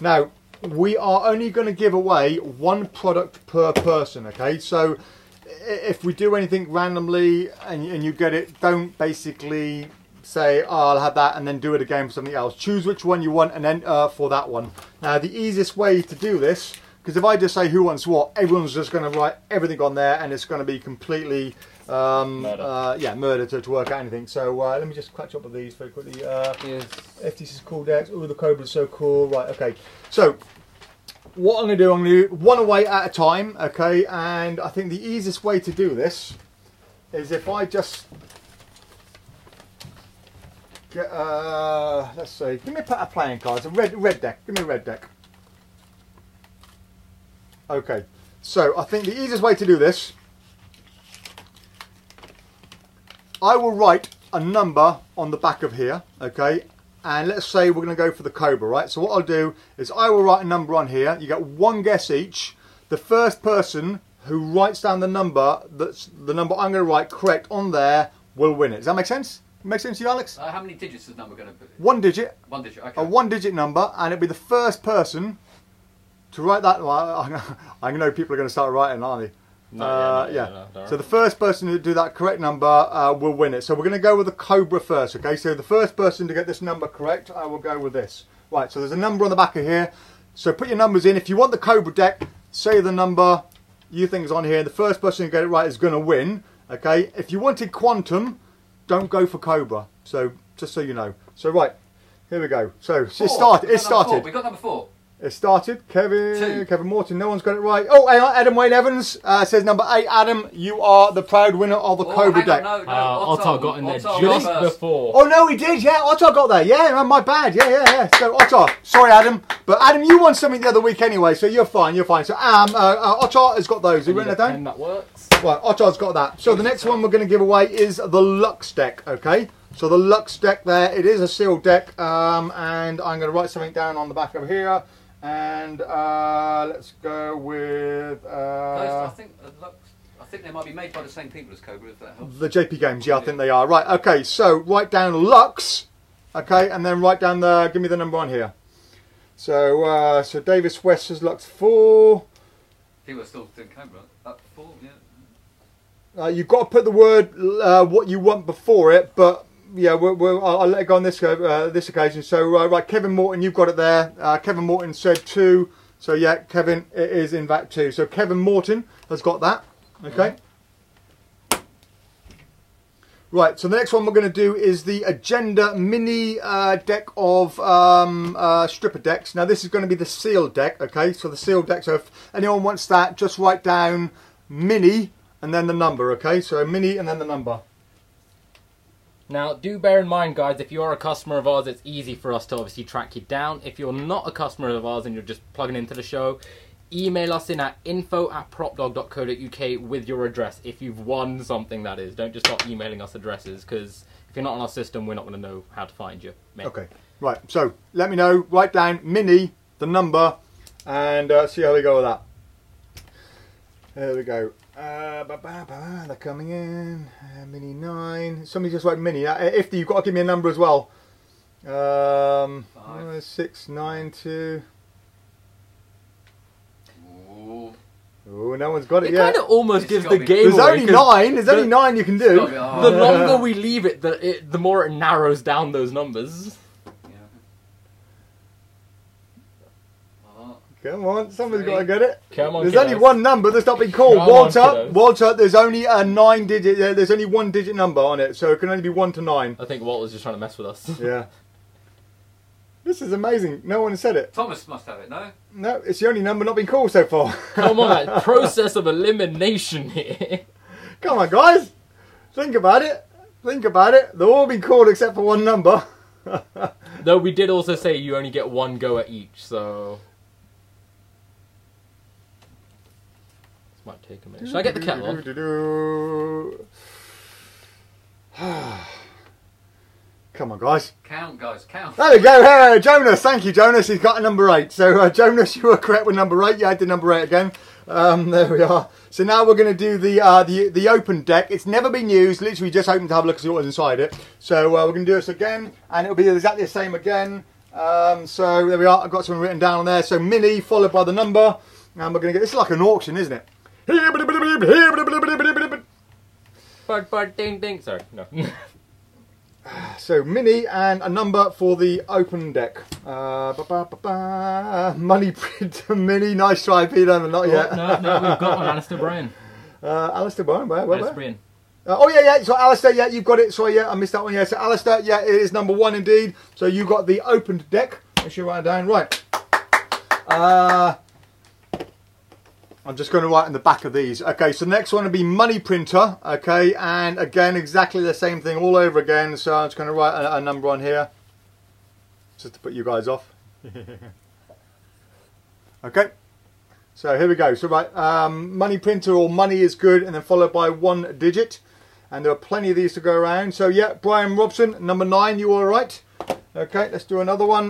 Now, we are only going to give away one product per person, okay? So if we do anything randomly and you get it, don't basically say, oh, I'll have that, and then do it again for something else. Choose which one you want and then for that one. Now, the easiest way to do this, because if I just say who wants what, everyone's just going to write everything on there, and it's going to be completely murder to work out anything. So let me just catch up with these very quickly. Yes. FTC's cool decks. Ooh, the Cobra's so cool. Right, okay. So what I'm going to do, I'm going to do one away at a time, okay? And I think the easiest way to do this is if I just get, let's see, give me a pack of playing cards, a red deck. Give me a red deck. Okay, so I think the easiest way to do this, I will write a number on the back of here, okay? And let's say we're going to go for the Cobra, right? So what I'll do is I will write a number on here. You get one guess each. The first person who writes down the number, that's the number I'm going to write correct on there, will win it. Does that make sense? Make sense to you, Alex? How many digits is the number going to be? One digit. One digit, okay. A one-digit number, and it'll be the first person to write that. Well, I know people are going to start writing, aren't they? No, So the first person to do that correct number will win it. So we're going to go with the Cobra first, okay? So the first person to get this number correct, I will go with this. Right, so there's a number on the back of here. So put your numbers in. If you want the Cobra deck, say the number you think is on here. The first person to get it right is going to win, okay? If you wanted Quantum, don't go for Cobra. So just so you know. So right, here we go. So it started. We got number 4. It started. Two. Kevin Morton. No one's got it right. Oh, hang on. Adam Wayne Evans says number 8. Adam, you are the proud winner of the Cobra deck. No, Otto got in there Otto just got before. Oh no, he did. Yeah, Otto got there. Yeah, my bad. Yeah. So Otto, sorry, Adam, but Adam, you won something the other week anyway, so you're fine. You're fine. So Otto has got those. Have you written that down? That works. Right, Otto's got that. So the next one we're going to give away is the Lux deck. Okay. So the Lux deck there. It is a sealed deck, and I'm going to write something down on the back over here. And let's go with. I think they might be made by the same people as Cobra, if that helps. The JP Games, yeah, I think they are. Right, okay, so write down Lux, okay, and then write down give me the number on here. So Davis West has Lux 4. People are still doing Cobra. Up 4, yeah. You've got to put the word what you want before it, but yeah, I'll let it go on this occasion. So right, Kevin Morton, you've got it there. Kevin Morton said 2. So yeah, Kevin, it is in fact 2. So Kevin Morton has got that. Okay. Right, so the next one we're going to do is the Agenda Mini deck of stripper decks. Now this is going to be the sealed deck, okay? So the sealed deck, so if anyone wants that, just write down Mini and then the number, okay? So Mini and then the number. Now, do bear in mind, guys, if you are a customer of ours, it's easy for us to obviously track you down. If you're not a customer of ours and you're just plugging into the show, email us in at info@propdog.co.uk with your address. If you've won something, that is. Don't just start emailing us addresses, because if you're not on our system, we're not going to know how to find you. Mate. Okay, right. So let me know. Write down Mini, the number, and see how we go with that. There we go. They're coming in. Mini 9. Somebody just wrote Mini. If you've got to give me a number as well. 6, 9, 2. Oh, no one's got it yet. It kind of almost gives the game There's away. only 9. There's only 9 you can do. The longer we leave it, the more it narrows down those numbers. Come on, somebody's got to get it. Come on, there's kiddos. only one number that's not been called. Walter, there's only a 9-digit. There's only 1-digit number on it, so it can only be 1 to 9. I think Walt was just trying to mess with us. Yeah. This is amazing. No one has said it. Thomas must have it, no? No, it's the only number not been called so far. Come on, that process of elimination here. Come on, guys. Think about it. Think about it. They've all been called except for one number. Though we did also say you only get one go at each, so... This might take a minute. Should I get the kettle off? Come on, guys. Count, guys, count. There we go. Hey, Jonas. Thank you, Jonas. He's got a number 8. So, Jonas, you were correct with number 8. Yeah, I did number 8 again. There we are. So now we're going to do the open deck. It's never been used. Literally just opened to have a look to see what was inside it. So we're going to do this again, and it'll be exactly the same again. So there we are. I've got something written down on there. So Mini followed by the number, and we're going to get. This is like an auction, isn't it? But ding ding. Sorry, no. So Mini and a number for the open deck. Money printer Mini. Nice try, Peter, but not yet. No, we've got one, Alistair Bryan. Alistair Bryan, where? Alistair Bryan. Oh yeah. So Alistair, yeah, you've got it. Sorry, yeah, I missed that one. Yeah, so Alistair, yeah, it is number 1 indeed. So you got the opened deck. I should write it down. Right. I'm just going to write in the back of these. Okay, so the next one will be money printer. Okay, and again, exactly the same thing all over again. So I'm just going to write a number on here, just to put you guys off. Okay. So here we go. So right, money printer or money is good, and then followed by 1 digit. And there are plenty of these to go around. So yeah, Brian Robson, number 9. You all right? Okay, let's do another one.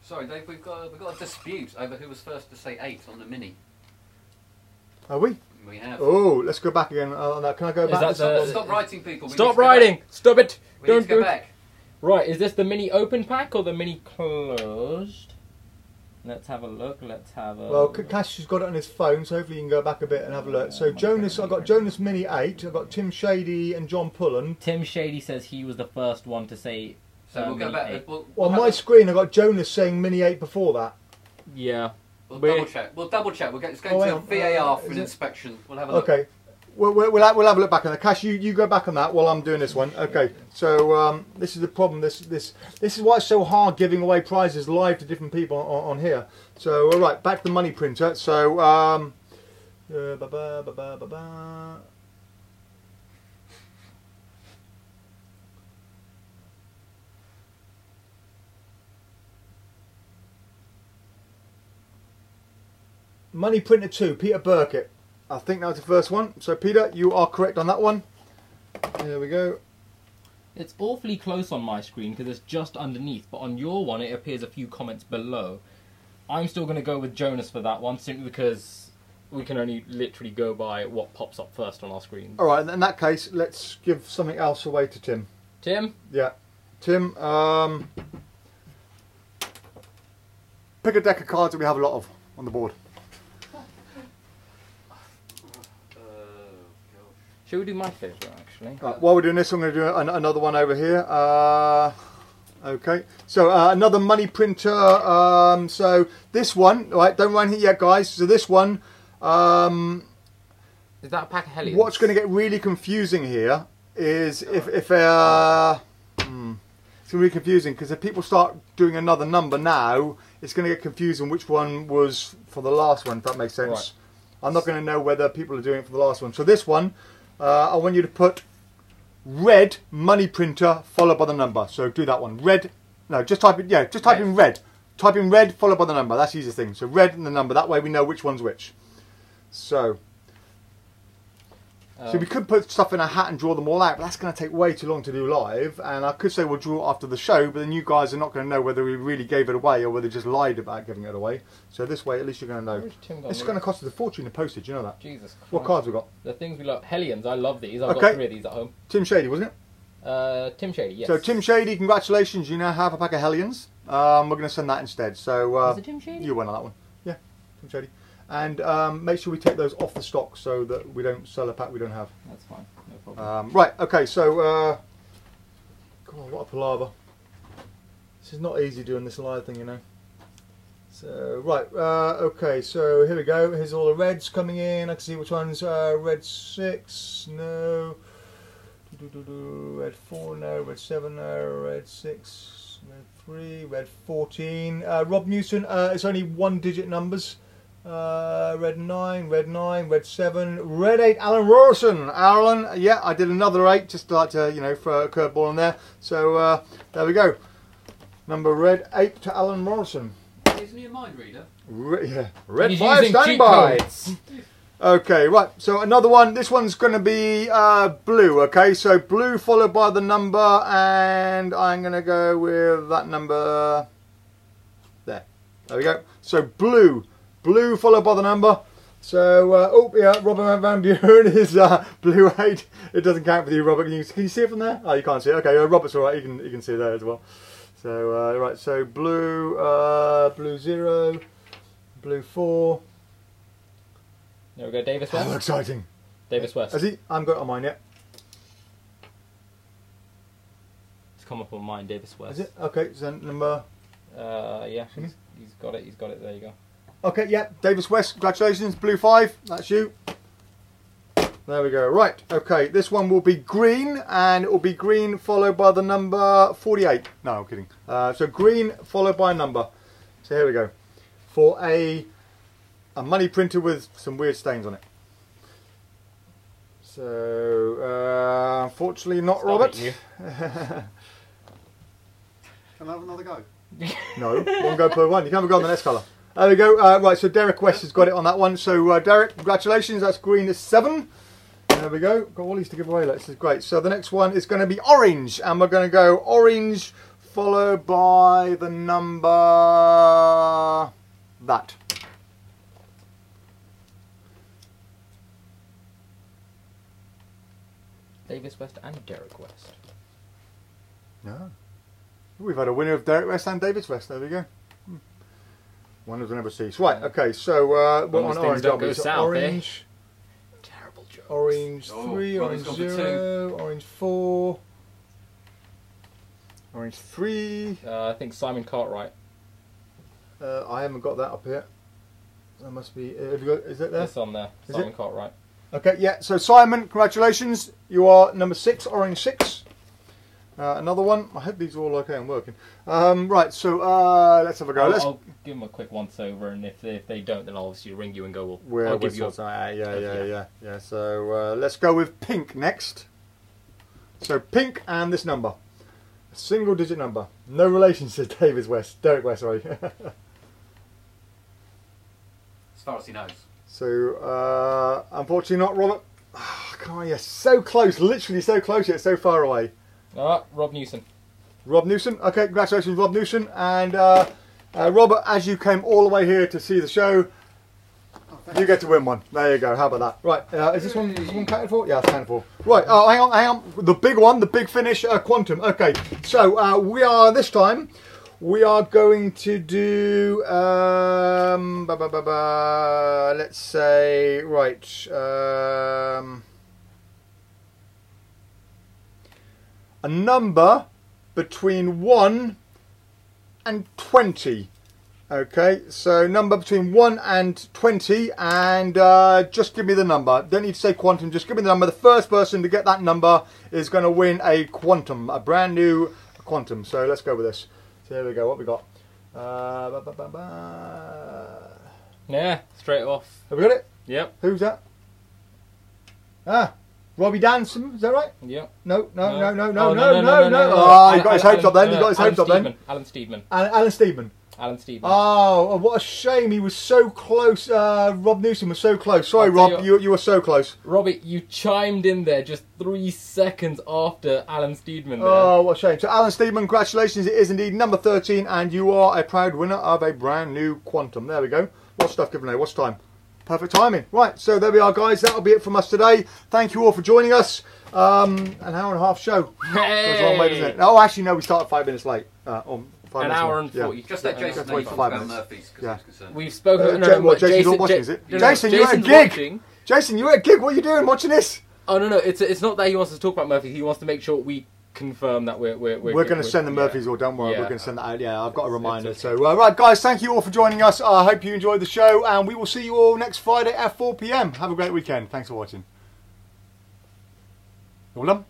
Sorry, Dave, we've got a dispute over who was first to say 8 on the Mini. Are we? We have. Oh, let's go back again on that. Can I go back? Stop writing, people. Stop writing! Stop it! We need to go back. Right, is this the Mini open pack or the Mini closed? Let's have a look. Let's have a... Well, Cash has got it on his phone, so hopefully you can go back a bit and have a look. So Jonas, I've got Jonas Mini 8. I've got Tim Shady and John Pullen. Tim Shady says he was the first one to say... So we'll go back. Well, on my screen, I've got Jonas saying Mini 8 before that. Yeah. We'll double check. We'll double check. Let's go to VAR for an inspection. We'll have a look. Okay. we'll have a look back on that. Cash, you go back on that while I'm doing this one. Okay, so this is the problem. This is why it's so hard giving away prizes live to different people on here. So all right, back to the money printer. So money printer 2, Peter Burkett. I think that was the first one. So Peter, you are correct on that one. There we go. It's awfully close on my screen because it's just underneath, but on your one it appears a few comments below. I'm still going to go with Jonas for that one, simply because we can only literally go by what pops up first on our screen. Alright, in that case, let's give something else away to Tim. Tim? Yeah. Tim, pick a deck of cards that we have a lot of on the board. Should we do my favourite, actually? While we're doing this, I'm going to do another one over here. Okay, so another money printer. So this one, right? Don't run here yet, guys. So this one. Is that a pack of Hellions? What's going to get really confusing here is if it's going to be confusing because if people start doing another number now, it's going to get confusing which one was for the last one. If that makes sense. Right. I'm not going to know whether people are doing it for the last one. So this one. I want you to put red money printer followed by the number. So do that one. Red. No, just type it. Yeah, just type in red. Type in red followed by the number. That's the easiest thing. So red and the number. That way we know which one's which. So we could put stuff in a hat and draw them all out, but that's going to take way too long to do live. And I could say we'll draw after the show, but then you guys are not going to know whether we really gave it away or whether we just lied about giving it away. So this way, at least you're going to know. It's going to cost us a fortune in postage, you know that? Jesus Christ. What cards we got? The things we love. Hellions, I love these. I've got 3 of these at home. Tim Shady, wasn't it? Tim Shady, yes. So Tim Shady, congratulations, you now have a pack of Hellions. We're going to send that instead. So is it Tim Shady? You won on that one. Yeah, Tim Shady. And make sure we take those off the stock so that we don't sell a pack we don't have. That's fine, no problem. Right, okay, so God, what a palaver. This is not easy doing this live thing, you know. So right, okay, so here we go. Here's all the reds coming in. I can see which ones. Red 6, no. Red 4, no. Red 7, no. Red 6, red 3, red 14. Rob Newton, it's only 1-digit numbers. Red 9, red 7, red 8, Alan Rawson. Alan, yeah, I did another 8 just to like to, you know, throw a curveball in there. So there we go. Number red 8 to Alan Rawson. Isn't he a mind reader? Yeah. Red He's 5 using standing cheat by. codes. Okay, right. So another one. This one's going to be blue. Okay, so blue followed by the number, and I'm going to go with that number there. There we go. So blue. Blue followed by the number. So, oh yeah, Robert Van Buren is blue 8. It doesn't count for you, Robert. Can you see it from there? Oh, you can't see it. Okay, Robert's all right. You can see it there as well. So, right. So blue, blue 0, blue 4. There we go, Davis West. How exciting! Davis West. Has he? I haven't got it on mine yet. It's come up on mine, Davis West. Is it? Okay, so number. Yeah, he's got it. He's got it. There you go. Okay, yeah, Davis West, congratulations, blue 5, that's you. There we go, right, okay, this one will be green, and it will be green followed by the number 48. No, I'm kidding. So green followed by a number. So here we go. For a money printer with some weird stains on it. So, unfortunately not Stop Robert. it, Can I have another go? No, one go per one. You can have a go on the next colour. There we go. Right, so Derek West has got it on that one. So Derek, congratulations. That's green is 7. There we go. Got all these to give away. This is great. So the next one is going to be orange, and we're going to go orange followed by the number that. Davis West and Derek West. No. We've had a winner of Derek West and Davis West. There we go. One of them never cease. Right, okay, so we're on orange. Don't go south, orange. Terrible joke. Orange 3, orange 0, orange 4, orange 3. I think Simon Cartwright. I haven't got that up here. That must be. Have you got? Is it there? It's on there. Is Simon it? Cartwright. Okay, yeah. So Simon, congratulations. You are number 6, orange 6. Another one. I hope these are all okay and working. Right, so let's have a go. I'll give them a quick once over, and if they don't, then I'll obviously ring you and go. Well, I'll give you. Yeah. So let's go with pink next. So pink and this number, a single-digit number. No relation to Derek West. Sorry. As far as he knows. So unfortunately not Robert. Oh, come on, yes, so close, literally so close yet so far away. Rob Newson. Rob Newson. Okay, congratulations, Rob Newson. And Robert, as you came all the way here to see the show, you get to win one. There you go. How about that? Right, is this one counted for? Yeah, it's counted for. Right, hang on. The big one, the big finish, Quantum. Okay, so this time, we are going to do, let's say, right, a number between 1 and 20. Okay, so number between 1 and 20, and just give me the number. Don't need to say quantum, just give me the number. The first person to get that number is going to win a quantum, a brand new quantum. So let's go with this. So here we go, what we got? Yeah, straight off. Have we got it? Yep. Who's that? Robbie Danson, is that right? Yep. No. No. Oh, he got his hopes up then. He got his hopes up then. Alan Steedman. Alan Steedman. Alan Steedman. Oh, what a shame. He was so close. Rob Newson was so close. Sorry, Rob, you were so close. Robbie, you chimed in there just 3 seconds after Alan Steedman there. Oh, what a shame. So, Alan Steedman, congratulations. It is indeed number 13, and you are a proud winner of a brand new quantum. There we go. What's stuff given away? What's time? Perfect timing. Right, so there we are, guys. That'll be it from us today. Thank you all for joining us. An hour and a half show. Hey! Goes a long way, doesn't it? Oh, actually, no, we started 5 minutes late. An hour and 40. Yeah. Just let Jason know about Murphy's, because he's concerned. We've spoken. Jason's not watching, is it? Jason, you're at a gig. Jason, you're at a gig. What are you doing watching this? Oh no, it's not that he wants to talk about Murphy. He wants to make sure we confirm that we're going to send the Murphys, or don't worry, we're going to send that out. Yeah, I've got a reminder. Okay. So, right, guys, thank you all for joining us. I hope you enjoyed the show, and we will see you all next Friday at 4 PM. Have a great weekend. Thanks for watching. All done?